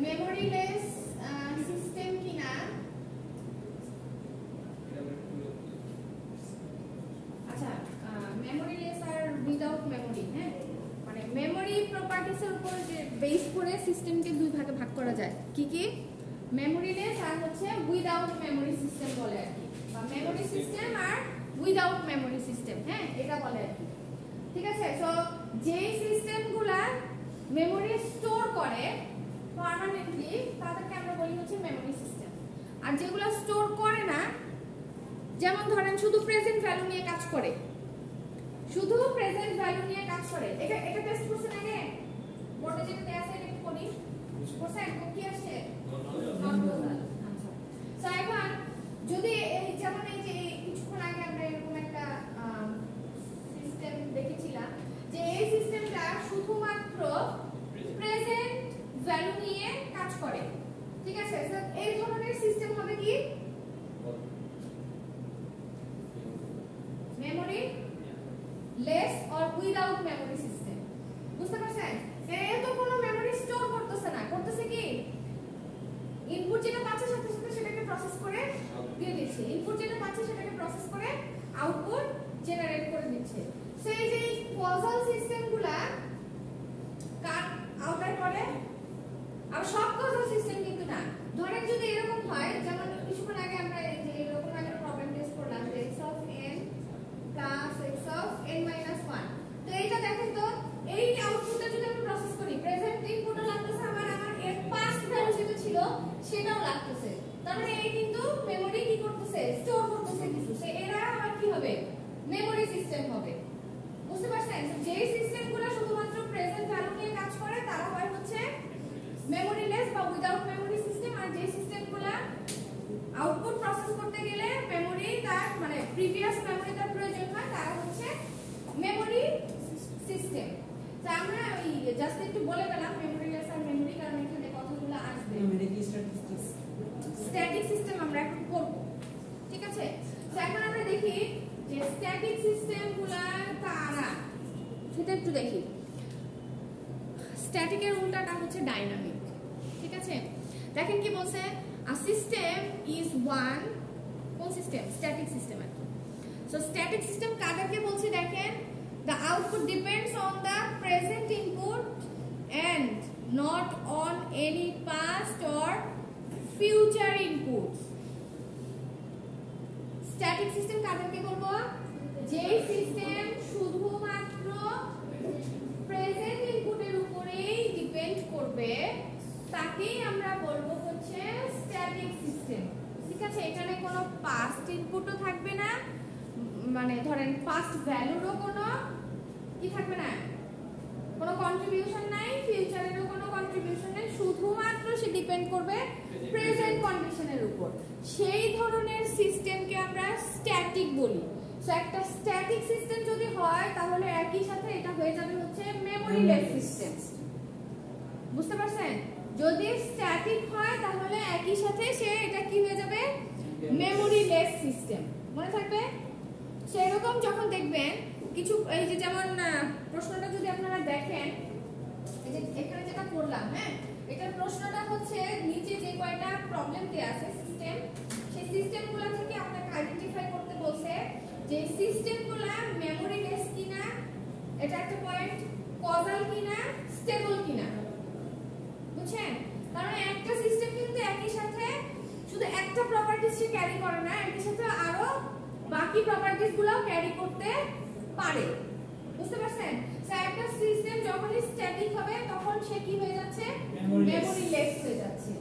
মেমোরিলেস সিস্টেম কিনা আচ্ছা মেমোরিলেস আর উইদাউট মেমোরি হ্যাঁ মানে মেমোরি প্রপার্টিসের উপর যে বেস করে সিস্টেমকে দুই ভাগে ভাগ করা যায় কি কি মেমোরিলেস আর হচ্ছে উইদাউট মেমোরি সিস্টেম বলে আর কি বা মেমোরি সিস্টেম আর উইদাউট মেমোরি সিস্টেম হ্যাঁ এটা বলে আর কি ঠিক আছে সো যেই সিস্টেমগুলা মেমোরি স্টোর করে পার্মানেন্টলি তাদেরকে আমরা বলি হচ্ছে মেমোরি সিস্টেম আর যেগুলো স্টোর করে না যেমন ধরেন শুধু প্রেজেন্ট ভ্যালু নিয়ে কাজ করে শুধু প্রেজেন্ট ভ্যালু নিয়ে কাজ করে এটা টেস্ট করছেন আগে বোর্ডে যেটা দেয়া আছে এটা একটু করি করছেন কি আসছে নট ক্লোজাল আচ্ছা সো এখন যদি এই যেমন এই যে কিছুক্ষণ আগে আমরা এরকম একটা সিস্টেম দেখেছিলাম যে এই সিস্টেমটা শুধুমাত্র প্রেজেন্ট ভ্যালু নিয়ে কাজ করে ঠিক আছে স্যার এই ধরনের সিস্টেম হবে কি memory less or without memory system বুঝতে পারছেন এর তো কোনো মেমোরি স্টোর করতেছে না করতেছে কি ইনপুট যেটা পাচ্ছে সাথে সাথে সেটাকে প্রসেস করে দিয়ে দিচ্ছে ইনপুট যেটা পাচ্ছে সেটাকে প্রসেস করে আউটপুট জেনারেট করে দিচ্ছে সেই যে কজাল সিস্টেমগুলা কার আউটার করে আর সব কজাল সিস্টেম কিন্তু না ধরেন যদি এরকম হয় যেমন কিছুক্ষণ আগে আমরা এই যে এরকম একটা প্রবলেম টেস্ট করলাম যে x of n plus x of n minus 1 তো এইটা দেখেন তো এই আউটপুটটা যদি আমি প্রসেস করি প্রেজেন্ট ইনপুটও লাগতেছে আমার এর পাস্ট ভ্যালু যেটা ছিল সেটাও লাগতেছে তার মানে এই কিন্তু মেমরি কি করতেছে স্টোর করতেছে কিছু সে এরা আবার কি হবে মেমরি সিস্টেম হবে বুঝতে পারছেন যে সিস্টেমগুলো শুধুমাত্র প্রেজেন্ট ভ্যালু নিয়ে কাজ করে তারা হয় হচ্ছে মেমোরিলেস বা উইদাউট মেমোরি সিস্টেম আর যে সিস্টেমগুলো আউটপুট প্রসেস করতে গেলে মেমোরি তার মানে প্রিভিয়াস মেমোরি তার প্রয়োজন হয় তারা হচ্ছে মেমোরি সিস্টেম তো আমরা ওই জাস্ট একটু বলে গেলাম মেমোরিলেস আর মেমোরি কারণ এখানে কথাগুলো আসবে স্ট্যাটিক সিস্টেম আমরা এখন করব ঠিক আছে তো এখন আমরা দেখি যে স্ট্যাটিক সিস্টেমগুলো কারা সেটা একটু দেখি স্ট্যাটিকের উল্টাটা হচ্ছে ডাইনামিক ঠিক আছে দেখেন কি বলছে a system is one কোন সিস্টেম স্ট্যাটিক সিস্টেম আর সো স্ট্যাটিক সিস্টেম কাদেরকে বলছি দেখেন the output depends on the present input and not on any past or future inputs static system কাদেরকে বলবো যেই সিস্টেম শুধুমাত্র প্রেজেন্ট ইনপুটের উপরেই ডিপেন্ড করবে তাকেই আমরা বলবো হচ্ছে স্ট্যাটিক সিস্টেম ঠিক আছে এখানে কোনো পাস্ট ইনপুটও থাকবে না মানে ধরেন পাস্ট ভ্যালুরও কোনো কি থাকবে না কোনো কন্ট্রিবিউশন নাই ফিউচারেরও কোনো কন্ট্রিবিউশন নাই শুধুমাত্র সে ডিপেন্ড করবে প্রেজেন্ট কন্ডিশনের উপর সেই ধরনের সিস্টেমকে আমরা স্ট্যাটিক বলি সো একটা স্ট্যাটিক সিস্টেম যদি হয় তাহলে একই সাথে এটা হয়ে যাবে হচ্ছে মেমোরিলেস সিস্টেম বুঝতে পারছেন যদি স্ট্যাটিক হয় তাহলে একই সাথে সে এটা কি হয়ে যাবে মেমোরিলেস সিস্টেম মনে থাকবে সেরকম যখন দেখবেন কিছু এই যে যেমন প্রশ্নটা যদি আপনারা দেখেন এই যে এখানে যেটা করলাম হ্যাঁ এটার প্রশ্নটা হচ্ছে নিচে যে কয়টা প্রবলেম দেয়া আছে সিস্টেম সেই সিস্টেমগুলো থেকে আপনাকে আইডেন্টিফাই করতে বলছে যে সিস্টেমগুলো মেমোরিলেস কিনা এটা একটা পয়েন্ট কজাল কিনা স্টেবল কিনা বুঝছেন কারণ একটা সিস্টেম কিন্তু একই সাথে শুধু একটা প্রপার্টিজ সে ক্যারি করে না একই সাথে আরো বাকি প্রপার্টিজ গুলোও ক্যারি করতে পারে বুঝতে পারছেন স্যার একটা সিস্টেম যখনই স্ট্যাটিক হবে তখন সে কি হয়ে যাচ্ছে মেমোরিলেস হয়ে যাচ্ছে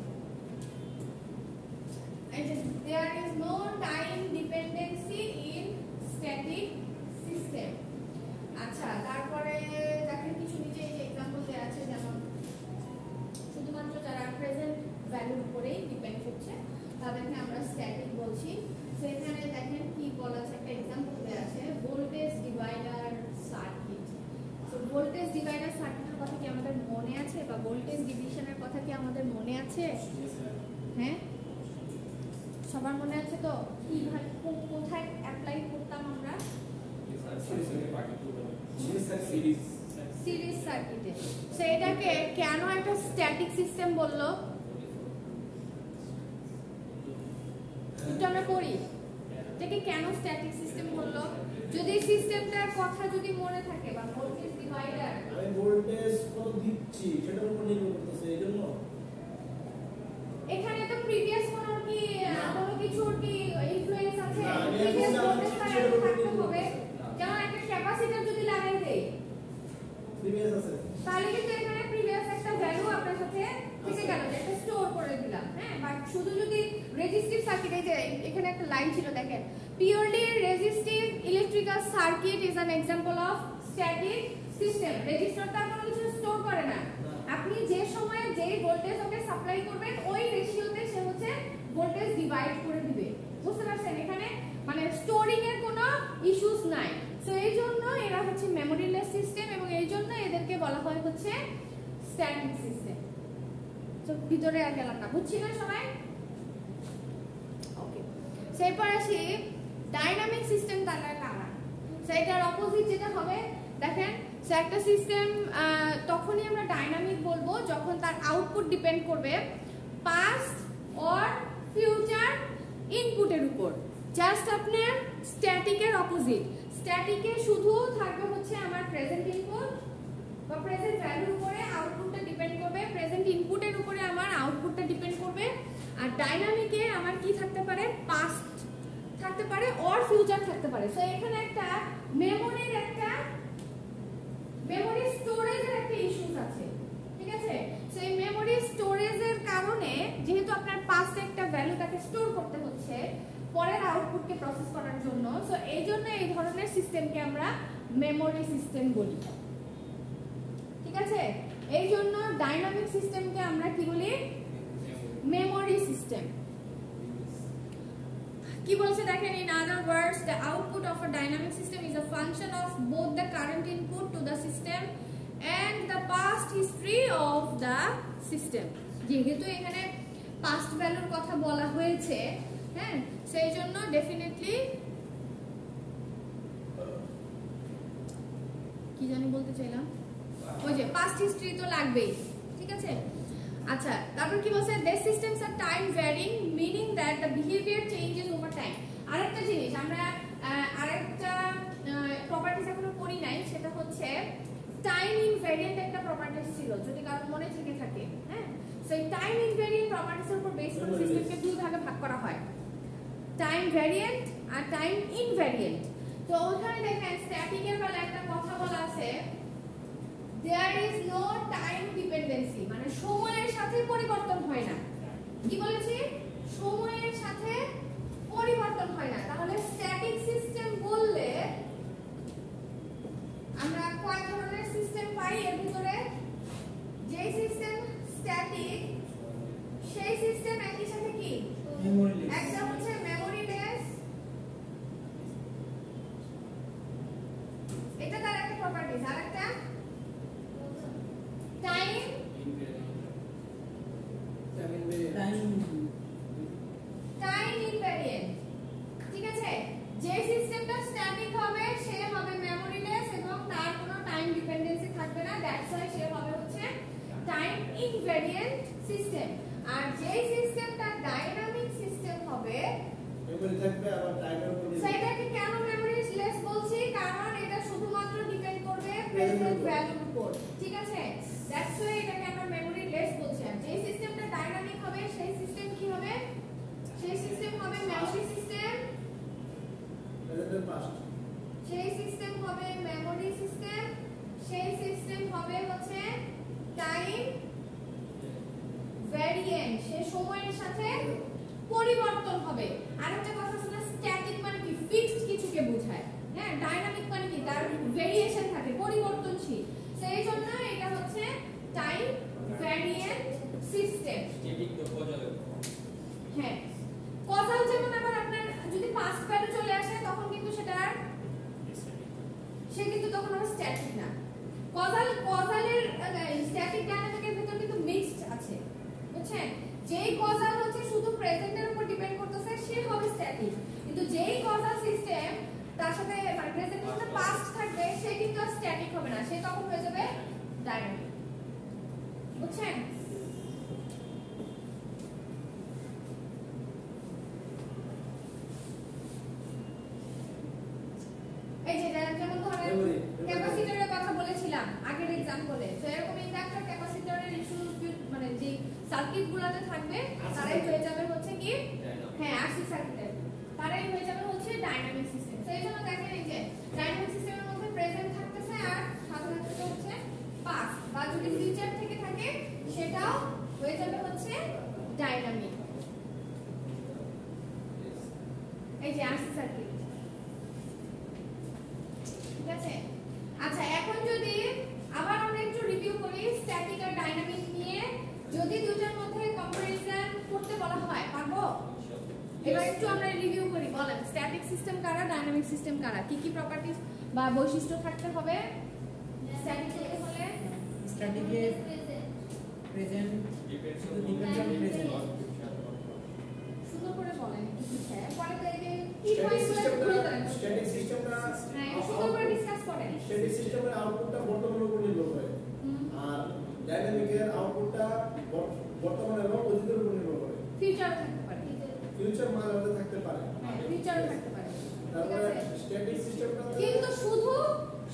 and there is no time dependency in static system আচ্ছা তারপরে দেখেন কিছু নিচে এই যে एग्जांपल দেয়া আছে যেমন শুধুমাত্র যারা প্রেজেন্ট ভ্যালুর উপরেই ডিপেন্ড করছে তাদেরকে আমরা স্ট্যাটিক বলছি সেখানে দেখেন কি বলা আছে একটা एग्जांपल দেয়া আছে voltage divider circuit so voltage divider সার্কিটের কথা কি আমাদের মনে আছে বা ভোল্টেজ ডিভিশনের কথা কি আমাদের মনে আছে হ্যাঁ সবার মনে আছে তো কিভাবে কোথায় অ্যাপ্লাই করতাম আমরা সিরিজ সার্কিটে। সো এটাকে কেন একটা স্ট্যাটিক সিস্টেম বললো একটু আমরা পড়ি। এটাকে কেন স্ট্যাটিক সিস্টেম বললো? যদি সিস্টেমটার কথা যদি মনে থাকে বা ভোল্টেজ ডিভাইডার, আমি ভোল্টেজ কত দিচ্ছি সেটার উপর নির্ভর করতেছে, এইজন্য এখানে তো প্রিভিয়াস কোনো কি কোনো কিছুর কি ইনফ্লুয়েন্স আছে? না, আমি প্রিভিয়াস এখন ভোল্টেজ জানি তার সেটার উপর থাকতে নির্ভর হবে। যেমন একটা ক্যাপাসিটর যদি লাগাই দেই প্রিভিয়াস আছে, তাহলে কিন্তু এখানে প্রিভিয়াস একটা ভ্যালু আপনার সাথে থেকে গেল, যেটা স্টোর করে দিলাম। হ্যাঁ, বাট শুধু যদি রেজিস্টিভ সার্কিটে, যে এখানে একটা লাইন ছিল দেখেন, purely resistive electrical circuit is an example of static system. Register তার কোনো কিছু স্টোর করে না, আপনি যে সময়ে যেই ভোল্টেজ ওকে সাপ্লাই করবেন ওই রেশিওতে সে হচ্ছে ভোল্টেজ ডিভাইড করে দিবে। বুঝতে পারছেন? এখানে মানে স্টোরিং এর কোনো ইস্যুস নাই। সো এই জন্য এরা হচ্ছে মেমোরিলেস সিস্টেম এবং এই জন্য এদেরকে বলা হয় হচ্ছে স্ট্যাটিক সিস্টেম। তো ভিতরে আর গেলাম না, বুঝছি না সবাই? ওকে, এরপর আসি ডাইনামিক সিস্টেম। তাহলে কারা? সেটার অপোজিট যেটা হবে দেখেন, সে একটা সিস্টেম তখনই আমরা ডাইনামিক বলবো যখন তার আউটপুট ডিপেন্ড করবে পাস্ট অর ফিউচার ইনপুটের উপর। জাস্ট আপনার স্ট্যাটিকের অপোজিট। স্ট্যাটিকে শুধু থাকবে হচ্ছে আমার প্রেজেন্ট ইনপুট বা প্রেজেন্ট ভ্যালুর উপরে আউটপুটটা ডিপেন্ড করবে, প্রেজেন্ট ইনপুটের উপরে আমার আউটপুটটা ডিপেন্ড করবে। আর ডাইনামিকে আমার কি থাকতে পারে? পাস্ট থাকতে পারে অর ফিউচার থাকতে পারে। সো এখানে একটা মেমোরির একটা মেমোরি স্টোরেজের একটা ইস্যুস আছে, ঠিক আছে? সো এই মেমোরি স্টোরেজের কারণে যেহেতু আপনার পাস্টে একটা ভ্যালু তাকে স্টোর করতে হচ্ছে পরের আউটপুটকে প্রসেস করার জন্য, সো এই জন্য এই ধরনের সিস্টেমকে আমরা মেমোরি সিস্টেম বলি, ঠিক আছে? এই জন্য ডাইনামিক সিস্টেমকে আমরা কি বলি? Memory system. কি বলছে দেখেন, in other words the output of a dynamic system is a function of both the current input to the system and the past history of the system। যেহেতু এখানে পাস্ট ভ্যালুর কথা বলা হয়েছে, হ্যাঁ, সেই জন্য ডেফিনেটলি কি জানি বলতে চাইলাম, ওই যে পাস্ট হিস্ট্রি তো লাগবেই, ঠিক আছে? আচ্ছা, তারপর কি বলছে? These systems are time varying, meaning that the behavior changes over time। আরেকটা জিনিস আমরা আরেকটা প্রপার্টিজ এখনো পড়ি নাই, সেটা হচ্ছে টাইম ইনভ্যারিয়েন্ট একটা প্রপার্টিজ ছিল, যদি কারো মনে থেকে থাকে। হ্যাঁ, সেই টাইম ইনভ্যারিয়েন্ট প্রপার্টিজের উপর বেস করে সিস্টেমকে দুই ভাগে ভাগ করা হয়, টাইম ভ্যারিয়েন্ট আর টাইম ইনভ্যারিয়েন্ট। তো ওখানে দেখেন স্ট্যাটিকের বেলা একটা কথা বলা আছে, there is no time dependency, মানে সময়ের সাথে পরিবর্তন হয় না। কি বলেছি? সময়ের সাথে পরিবর্তন হয় না। তাহলে স্ট্যাটিক সিস্টেম বললে আমরা কয় ধরনের সিস্টেম পাই এর ভিতরে? যে সিস্টেম স্ট্যাটিক সেই সিস্টেম একই সাথে কি মেমোরিলেস। একটা হচ্ছে মেমোরিলেস, এটা তার একটা প্রপার্টিজ। আর একটা টাইম ইনভ্যারিয়েন্ট, ঠিক আছে? যে সিস্টেমটা স্ট্যাটিক হবে সে হবে মেমোরিলেস এবং তার কোনো টাইম ডিপেন্ডেন্সি থাকবে না, দ্যাটস ওয়াই সে হবে হচ্ছে টাইম ইনভ্যারিয়েন্ট সিস্টেম। আর যে সিস্টেমটা ডাইনামিক সিস্টেম হবে মেমরি থাকবে আবার টাইমের উপর সেটাকে কেন মেমোরিলেস বলছি? কারণ এটা শুধুমাত্র ডিপেন্ড করবে প্রেজেন্ট ভ্যালুর উপর, ঠিক আছে? দ্যাটস ওয়াই এটাকে আমরা মেমোরিলেস বলছি। আর যে সিস্টেমটা ডাইনামিক হবে সেই সিস্টেম কি হবে? সেই সিস্টেম হবে মেমোরি সিস্টেম, প্রেজেন্ট পাস্ট, সেই সিস্টেম হবে মেমোরি সিস্টেম, সেই সিস্টেম হবে হচ্ছে টাইম ভ্যারিয়েন্ট, সে সময়ের সাথে পরিবর্তন হবে। আরেকটা কথা আছে না, স্ট্যাটিক মানে কি? ফিক্সড কিছুকে বোঝায়। হ্যাঁ, ডাইনামিক মানে কি? তার ভেরিয়েশন থাকে, পরিবর্তনশীল। সেই জন্য এটা হচ্ছে টাইম ভ্যারিয়েন্ট সিস্টেম। স্ট্যাটিক তো কজাল। হ্যাঁ, কজাল যেমন আবার আপনার যদি পাস্ট ভ্যালু চলে আসে তখন কিন্তু সেটা সে কিন্তু তখন আবার স্ট্যাটিক না। কজালের স্ট্যাটিক ডাইনামিকের ভিতর কিন্তু মিক্সড আছে, বুঝছেন? যেই কজাল হচ্ছে শুধু প্রেজেন্টের উপর ডিপেন্ড করতেছে সে হবে স্ট্যাটিক, কিন্তু যেই কজাল সিস্টেম তার সাথে মানে প্রেজেন্টের সাথে পাস্ট থাকবে সে কিন্তু স্ট্যাটিক হবে না, সে তখন হয়ে যাবে ডাইনামিক। বুঝছেন? এই যে যেমন ধরেন ক্যাপাসিটরের কথা বলেছিলাম আগের एग्जांपले, তো এরকম ইন্ডাক্টর ক্যাপাসিটরের ইস্যু মানে যে সার্কিটগুলোতে থাকবে তারাই হয়ে যাবে হচ্ছে কি হ্যাঁ আরসি সার্কিটের, তারাই হয়ে যাবে হচ্ছে ডাইনামিক সিস্টেম। তো এই জন্য দেখেন এই যে ডাইনামিক সিস্টেমের মধ্যে প্রেজেন্ট থাকতেছে আর সাথে থাকতেছে হচ্ছে পাস্ট, বা যদি ফিউচার থেকে থাকে সেটাও হয়ে যাবে হচ্ছে ডাইনামিক। এই যে আরসি সার্কিট, ঠিক আছে? আচ্ছা, এখন যদি আবার আমরা একটু রিভিউ করি স্ট্যাটিক আর ডাইনামিক নিয়ে, যদি দুইটার মধ্যে কম্পারিজন করতে বলা হয় পারবো? এবার একটু আমরা রিভিউ করি, বলেন স্ট্যাটিক সিস্টেম কারা, ডাইনামিক সিস্টেম কারা, কি কি প্রপার্টিজ বা বৈশিষ্ট্য থাকতে হবে স্ট্যাটিক হতে হলে? স্ট্যাটিকে প্রেজেন্ট শুধু ডিপেন্ডস অন প্রেজেন্ট। সুন্দর করে বলেন কি কি আছে, পরে তো এই যে কি পয়েন্টগুলো ভুলে যাবেন। স্ট্যাটিক সিস্টেমটা হ্যাঁ, সুন্দর করে ডিসকাস করেন। স্ট্যাটিক সিস্টেমের আউটপুটটা বর্তমানের উপর নির্ভর করে, আর ডাইনামিকের আউটপুটটা বর্তমান এবং অতীতের উপর নির্ভর করে। ফিউচার থাকতে পারে, ফিউচার মাঝে মাঝে থাকতে পারে, হ্যাঁ ফিউচার থাকতে পারে, ঠিক তারপরে আছে? স্ট্যাটিক সিস্টেমটা কিন্তু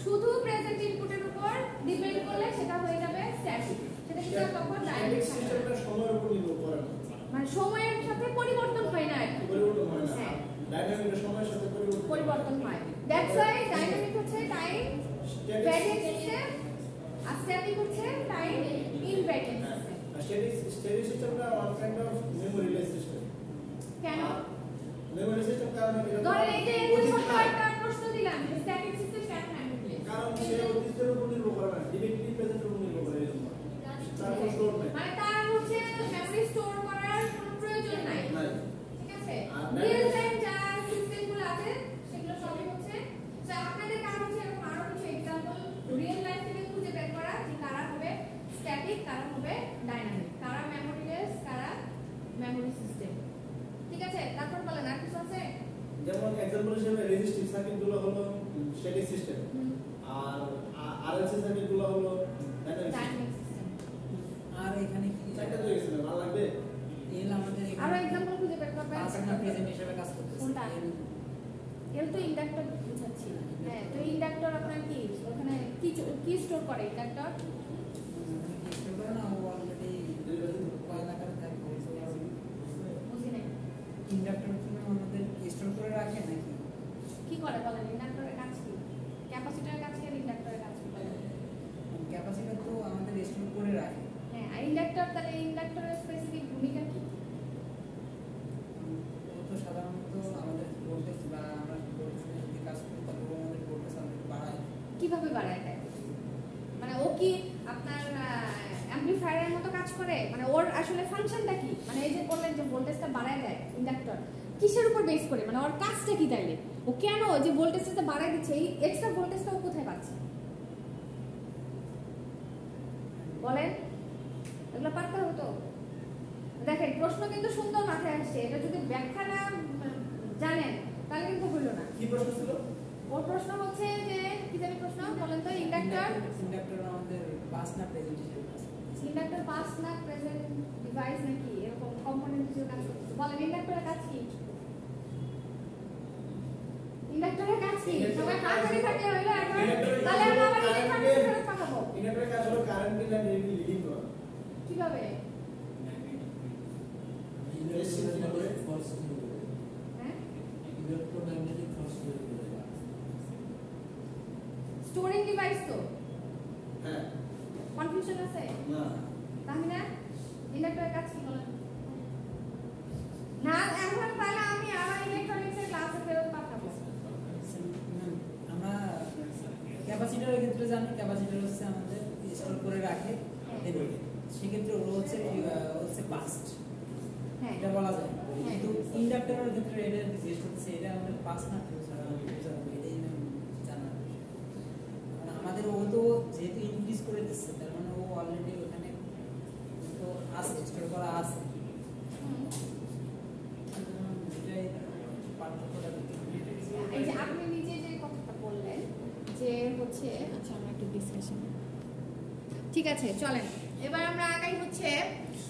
শুধু প্রেজেন্ট ইনপুটের উপর ডিপেন্ড করলে সেটা হয়ে যাবে স্ট্যাটিক, সেটা কিন্তু তখন ডাইনামিক স্ট্যাটিক সিস্টেমটা সময়ের উপর নির্ভর করে না, মানে সময়ের সাথে পরিবর্তন হয় না, পরিবর্তন হয় না। হ্যাঁ। ডাইনামিকের সময়ের সাথে পরিবর্তন হয়। দ্যাটস ওয়াই ডাইনামিক হচ্ছে টাইম ভ্যারিয়েন্ট সিস্টেম আর স্ট্যাটিক হচ্ছে টাইম ইনভ্যারিয়েন্ট সিস্টেম। স্ট্যাটিক সিস্টেমটা ওয়ান কাইন্ড অফ মেমোরিলেস সিস্টেম। কেন? মেমোরি সিস্টেম কারণ ধরেন এই যে ছোট্ট একটা প্রশ্ন দিলাম, স্ট্যাটিক সিস্টেম কেন মেমোরি? কারণ সে অতীতের উপর নির্ভর করে না, ডিরেক্টলি প্রেজেন্টের উপর নির্ভর করে, এজন্য তারপর স্টোর নাই, মানে তার হচ্ছে মেমোরি স্টোর করার কোনো প্রয়োজন নাই, ঠিক আছে? রিয়েল টাইম যা সিস্টেমগুলো আছে সেগুলো সবই হচ্ছে, তো আপনাদের কাজ হচ্ছে এরকম আরো কিছু एग्जांपल রিয়েল লাইফ থেকে খুঁজে বের করা যে কারা হবে স্ট্যাটিক, কারা হবে ডাইনামিক, কারা মেমোরিলেস, কারা মেমোরি সিস্টেম, ঠিক আছে? তারপর বলেন আর কিছু আছে? যেমন एग्जांपल হিসেবে রেজিস্টিভ সার্কিটগুলো হলো স্ট্যাটিক সিস্টেম, আর আরএলসি সার্কিটগুলো হলো ডাইনামিক সিস্টেম। আর এখানে কি চারটা তো গেছে, ভালো লাগবে? এল আমাদের আরো एग्जांपल খুঁজে বের করবেন। পাস না প্রেজেন্ট হিসেবে কাজ করতেছে। কোনটা? এর তো ইন্ডাক্টর বুঝাচ্ছি। হ্যাঁ, তো ইন্ডাক্টর আপনার কি ওখানে কি স্টোর করে ইন্ডাক্টর? স্টোর করে না, ও অলরেডি কয়েল আকারে থাকে। বুঝি নাই। ইন্ডাক্টর কি আমাদের স্টোর করে রাখে নাকি? কি করে বলেন, ইন্ডাক্টরের কাজ কি? ক্যাপাসিটরের কাজ কি আর ইন্ডাক্টরের কাজ কি বলেন? ক্যাপাসিটর তো আমাদের স্টোর করে রাখে। হ্যাঁ, আর ইন্ডাক্টর, তাহলে ইন্ডাক্টরের স্পেসিফিক ভূমিকা কি? ও তো সাধারণত আমাদের ভোল্টেজ বা আমরা ভোল্টেজ যদি কাজ করি তাহলে ও আমাদের ভোল্টেজ আমাদের বাড়ায়। কিভাবে বাড়ায় দেয়? মানে ও কি আপনার অ্যাম্পলিফায়ারের মতো কাজ করে? মানে ওর আসলে ফাংশনটা কি? মানে এই যে বললেন যে ভোল্টেজটা বাড়ায় দেয় ইন্ডাক্টর, কিসের উপর বেস করে? মানে ওর কাজটা কি তাইলে? ও কেন যে ভোল্টেজটা বাড়ায় দিচ্ছে, এই এক্সট্রা ভোল্টেজটা ও কোথায় পাচ্ছে বলেন? এগুলো পারতে হবে তো। দেখেন প্রশ্ন কিন্তু সুন্দর মাথায় আসছে, এটা যদি ব্যাখ্যা না জানেন তাহলে কিন্তু হইল না। কি প্রশ্ন ছিল? ওর প্রশ্ন হচ্ছে যে কি জানি প্রশ্ন বলেন তো, ইন্ডাক্টর আমাদের পাস না প্রেজেন্ট হিসেবে কাজ করতেছে। ইন্ডাক্টর পাস না প্রেজেন্ট ডিভাইস নাকি এরকম কম্পোনেন্ট হিসেবে কাজ করতেছে। বলেন ইন্ডাক্টরের কাজ কি? ইন্ডাক্টরের কাজ কি? সবাই হাততালি থাকলে হইলো এখন। তাহলে আমরা আবার ইলেকট্রনিক্স ফেরত পাঠাবো। ইন্ডাক্টরের কাজ হলো কারেন্ট লাইন লিডিং করা। কিভাবে? হ্যাঁ, স্টোরিং ডিভাইস তো। হ্যাঁ, কনফিউশন আছে? না তাহলে ইন্ডাক্টরের কাজ কি বলেন? না এখন তাহলে আমি আবার ইলেকট্রনিক্সের ক্লাসে ফেরত পাঠাবো। আমরা ক্যাপাসিটরের ক্ষেত্রে জানি ক্যাপাসিটর হচ্ছে আমাদের স্টোর করে রাখে, সেক্ষেত্রে ওরা হচ্ছে পাস্ট, হ্যাঁ, এটা বলা যায়। কিন্তু ইন্ডাক্টরের ক্ষেত্রে এটা জিজ্ঞেস করতেছে এটা আমাদের পাস্ট না ফিউচার, এটাই জানা। কারণ আমাদের ও তো যেহেতু ইনক্রিজ করে দিচ্ছে, তার মানে ও অলরেডি ওখানে তো আছে, স্টোর করা আছে। এটাই পার্থক্যটা। এই যে আপনি নিজে যে কথাটা বললেন যে হচ্ছে, আচ্ছা আমরা একটু ডিসকাশন ঠিক আছে চলেন এবার আমরা আগাই হচ্ছে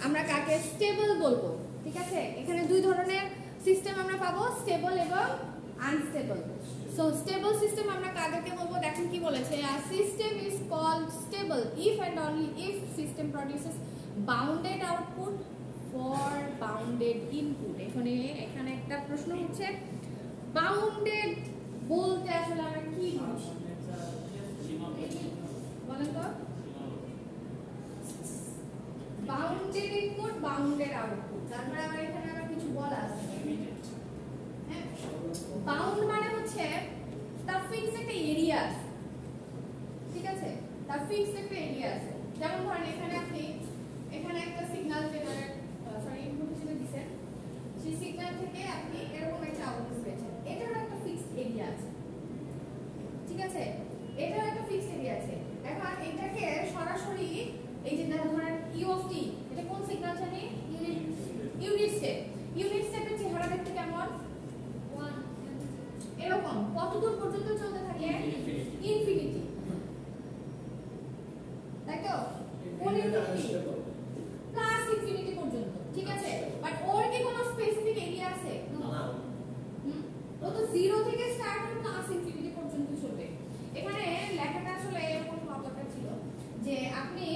আমরা কাকে স্টেবল বলবো ঠিক আছে এখানে দুই ধরনের সিস্টেম আমরা পাবো স্টেবল এবং আনস্টেবল সো স্টেবল সিস্টেম আমরা কাদেরকে বলবো দেখেন কি বলেছে a system is called stable if and only if system produces bounded output for bounded input এখানে একটা প্রশ্ন হচ্ছে বাউন্ডেড বলতে আসলে আমরা কি বুঝি বলেন তো বাউন্ডেড ইনপুট বাউন্ডেড আউটপুট তারপরে আমার এখানে আবার কিছু বলা আছে হ্যাঁ বাউন্ড মানে হচ্ছে তার ফিক্সড একটা এরিয়া আছে ঠিক আছে তার ফিক্সড একটা এরিয়া আছে যেমন ধরেন এখানে আপনি এখানে একটা সিগন্যাল জেনারেট সরি ইনপুট হিসেবে দিবেন সেই সিগন্যাল থেকে আপনি এরকম একটা আউটপুট পেয়েছেন এটারও একটা ফিক্সড এরিয়া আছে ঠিক আছে এটারও একটা ফিক্সড এরিয়া আছে এখন এটাকে সরাসরি এই যে ধরেন ইউ অফ টি এটা কোন সিগন্যাল জানি ইউনিট স্টেপের চেহারা দেখতে কেমন এরকম কতদূর পর্যন্ত চলতে থাকে ইনফিনিটি তাই তো কোন ইনফিনিটি প্লাস ইনফিনিটি পর্যন্ত ঠিক আছে বাট ওর কি কোনো স্পেসিফিক এরিয়া আছে না ও তো 0 থেকে স্টার্ট করে প্লাস ইনফিনিটি পর্যন্ত চলবে এখানে লেখাটা আসলে এরকম হওয়া দরকার ছিল যে আপনি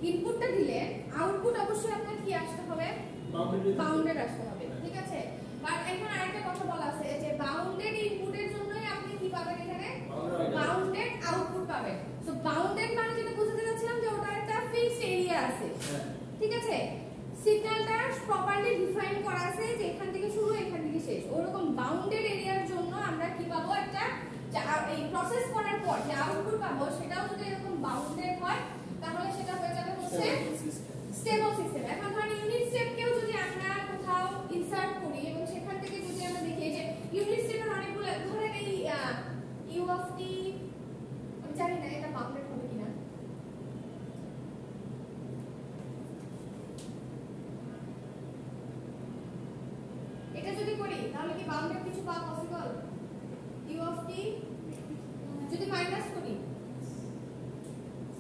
ইনপুটটা দিলে আউটপুট অবশ্যই আপনার কি আসতে হবে বাউন্ডেড আসতে হবে ঠিক আছে বাট এখানে আরেকটা কথা বলা আছে যে বাউন্ডেড ইনপুটের জন্যই আপনি কি পাবেন এখানে বাউন্ডেড আউটপুট পাবেন সো বাউন্ডেড মানে যেটা বুঝাতে যাচ্ছিলাম যে ওটার একটা ফিক্সড এরিয়া আছে ঠিক আছে সিগন্যালটা প্রপারলি ডিফাইন করা আছে যে এখান থেকে শুরু এখান থেকে শেষ ওরকম বাউন্ডেড এরিয়ার জন্য আমরা কি পাবো একটা এই প্রসেস করার পর যে আউটপুট পাবো সেটাও যদি এরকম বাউন্ডেড হয় তাহলে সেটা হয়ে যাবে হচ্ছে স্টেবল সিস্টেম এখন ধরেন ইউনিট স্টেপকেও যদি আমরা কোথাও ইনসার্ট করি এবং সেখান থেকে যদি আমরা দেখি যে ইউনিট স্টেপের অনেকগুলো ধরেন এই ইউ অফ টি আমি জানি না এটা বাউন্ডেড হবে কিনা এটা যদি করি তাহলে কি বাউন্ডেড কিছু পাওয়া পসিবল ইউ অফ টি যদি মাইনাস করি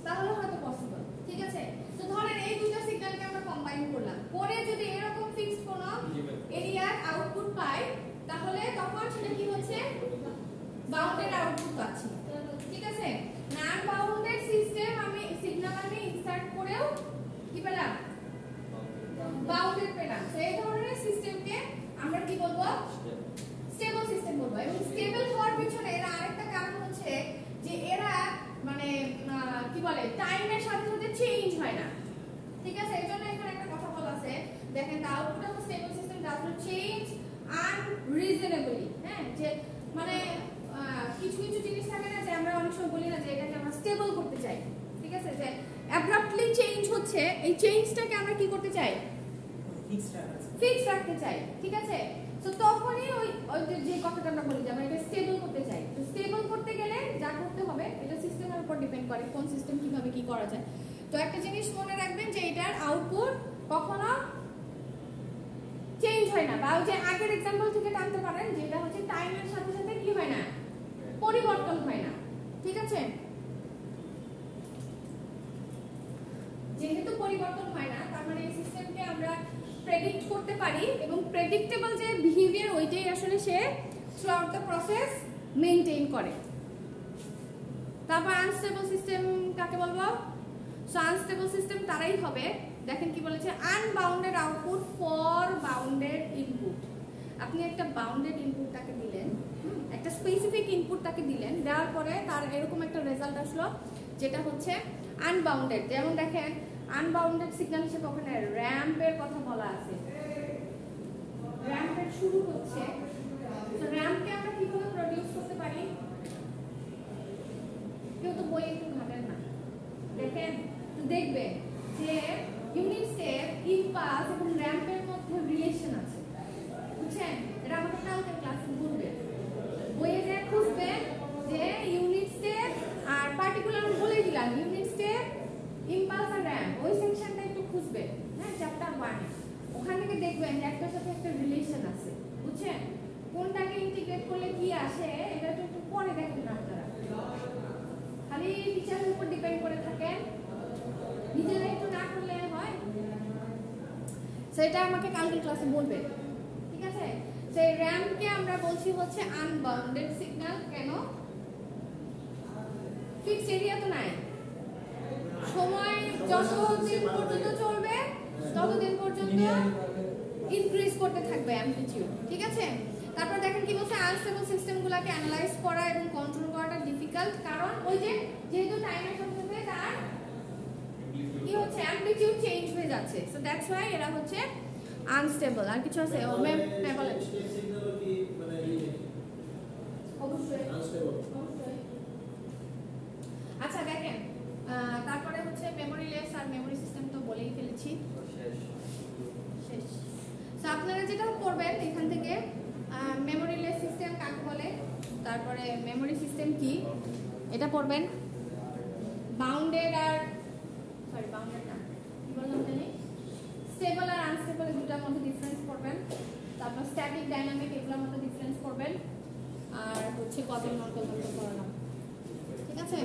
তাহলে হয়তো পসিবল ঠিক আছে তো ধরেন এই দুটো সিগন্যালকে আমরা কম্বাইন করলাম করে যদি এরকম ফিক্সড কোন এরিয়ার আউটপুট পাই তাহলে তখন সেটা কি হচ্ছে বাউন্ডেড আউটপুট পাচ্ছি ঠিক আছে নন বাউন্ডেড সিস্টেম আমি সিগন্যাল আমি ইনসার্ট করেও কি পেলাম বাউন্ডেড পেলাম তো এই ধরনের সিস্টেমকে আমরা কি বলবো স্টেবল সিস্টেম বলবো এবং স্টেবল হওয়ার পিছনে এর আরেকটা কারণ হচ্ছে যে এরা মানে কি বলে টাইমের সাথে সাথে চেঞ্জ হয় না ঠিক আছে এজন্য এখানে একটা কথা বলা আছে দেখেন the output of a stable system does not change unreasonably হ্যাঁ যে মানে কিছু কিছু জিনিস থাকে না যে আমরা অনেক সময় বলি না যে এটাকে আমরা স্টেবল করতে চাই ঠিক আছে যে অ্যাব্রাপ্টলি চেঞ্জ হচ্ছে এই চেঞ্জটাকে আমরা কি করতে চাই ফিক্স রাখতে চাই ঠিক আছে তো তখনই ওই যে কথাটা আমরা বলি যে আমরা এটা স্টেবল করতে চাই তো স্টেবল করতে গেলে যা করতে হবে এটা সিস্টেমের উপর ডিপেন্ড করে কোন সিস্টেম কিভাবে কি করা যায় তো একটা জিনিস মনে রাখবেন যে এটার আউটপুট কখনো চেঞ্জ হয় না বা ওই যে আগের एग्जांपल থেকে টানতে পারেন যেটা হচ্ছে টাইমের সাথে সাথে কি হয় না পরিবর্তন হয় না ঠিক আছে যেহেতু পরিবর্তন হয় না তার মানে এই সিস্টেমকে আমরা প্রেডিক্ট করতে পারি এবং প্রেডিক্টেবল যে বিহেভিয়ার ওইটাই আসলে সে throughout the process maintain করে তারপর আনস্টেবল সিস্টেম কাকে বলবো সো আনস্টেবল সিস্টেম তারাই হবে দেখেন কি বলেছে unbounded output for bounded input আপনি একটা বাউন্ডেড ইনপুট তাকে দিলেন একটা স্পেসিফিক ইনপুট তাকে দিলেন দেওয়ার পরে তার এরকম একটা রেজাল্ট আসলো যেটা হচ্ছে আনবাউন্ডেড যেমন দেখেন আনবাউন্ডেড সিগন্যাল হিসেবে ওখানে র‍্যাম্পের কথা বলা আছে র‍্যাম্পের শুরু হচ্ছে তো র‍্যাম্পকে আমরা কিভাবে প্রডিউস করতে পারি কেউ তো বই একটু ঘাটেন না দেখেন তো দেখবেন যে ইউনিট স্টেপ ইমপালস এবং র‍্যাম্পের মধ্যে রিলেশন আছে বুঝছেন এটা আমাদের কালকে ক্লাসে বলবে বইয়ে যে খুঁজবেন যে ইউনিট স্টেপ আর পার্টিকুলার বলে দিলাম ইউনিট স্টেপ ইমপালস আর র‍্যাম্প ওই সেকশনটা একটু খুঁজবেন হ্যাঁ চ্যাপ্টার 1 ওখান থেকে দেখবেন যে একটার সাথে একটা রিলেশন আছে বুঝছেন কোনটাকে ইন্টিগ্রেট করলে কি আসে এটা একটু পরে দেখেন আপনারা খালি টিচার উপর ডিপেন্ড করে থাকেন, নিজেরা একটু না করলে হয়। সেটা আমাকে কালকের ক্লাসে বলবে, ঠিক আছে? সেই র্যামকে আমরা বলছি হচ্ছে আনবাউন্ডেড সিগন্যাল। কেন? ফিক্সড এরিয়া তো নাই, সময় যতদিন পর্যন্ত চলবে ততদিন পর্যন্ত ইনক্রিজ করতে থাকবে অ্যামপ্লিটিউড, ঠিক আছে? তারপর দেখেন কি বলছে, আনস্টেবল সিস্টেমগুলোকে অ্যানালাইজ করা এবং কন্ট্রোল করাটা ডিফিকাল্ট, কারণ ওই যে যেহেতু টাইমের সাথে সাথে তার কি হচ্ছে অ্যামপ্লিটিউড চেঞ্জ হয়ে যাচ্ছে, সো দ্যাটস ওয়াই এরা হচ্ছে আনস্টেবল। আর কিছু আছে? ও ম্যাম, হ্যাঁ বলেন। স্টেট সিগন্যালও কি মানে অবশ্যই আনস্টেবল? অবশ্যই। আচ্ছা দেখেন, তারপরে হচ্ছে মেমোরি লেস আর মেমোরি সিস্টেম তো বলেই ফেলেছি, শেষ। সো আপনারা যেটা করবেন এখান থেকে মেমোরি লেস সিস্টেম কাকে বলে, তারপরে মেমোরি সিস্টেম কি এটা পড়বেন, বাউন্ডেড আর বাউন্ডেড না কি বললাম জানি, স্টেবল আর আনস্টেবল দুটার মধ্যে ডিফারেন্স করবেন, তারপর স্ট্যাটিক ডাইনামিক এগুলোর মধ্যে ডিফারেন্স করবেন, আর হচ্ছে কত নন কত পড়ালাম, ঠিক আছে?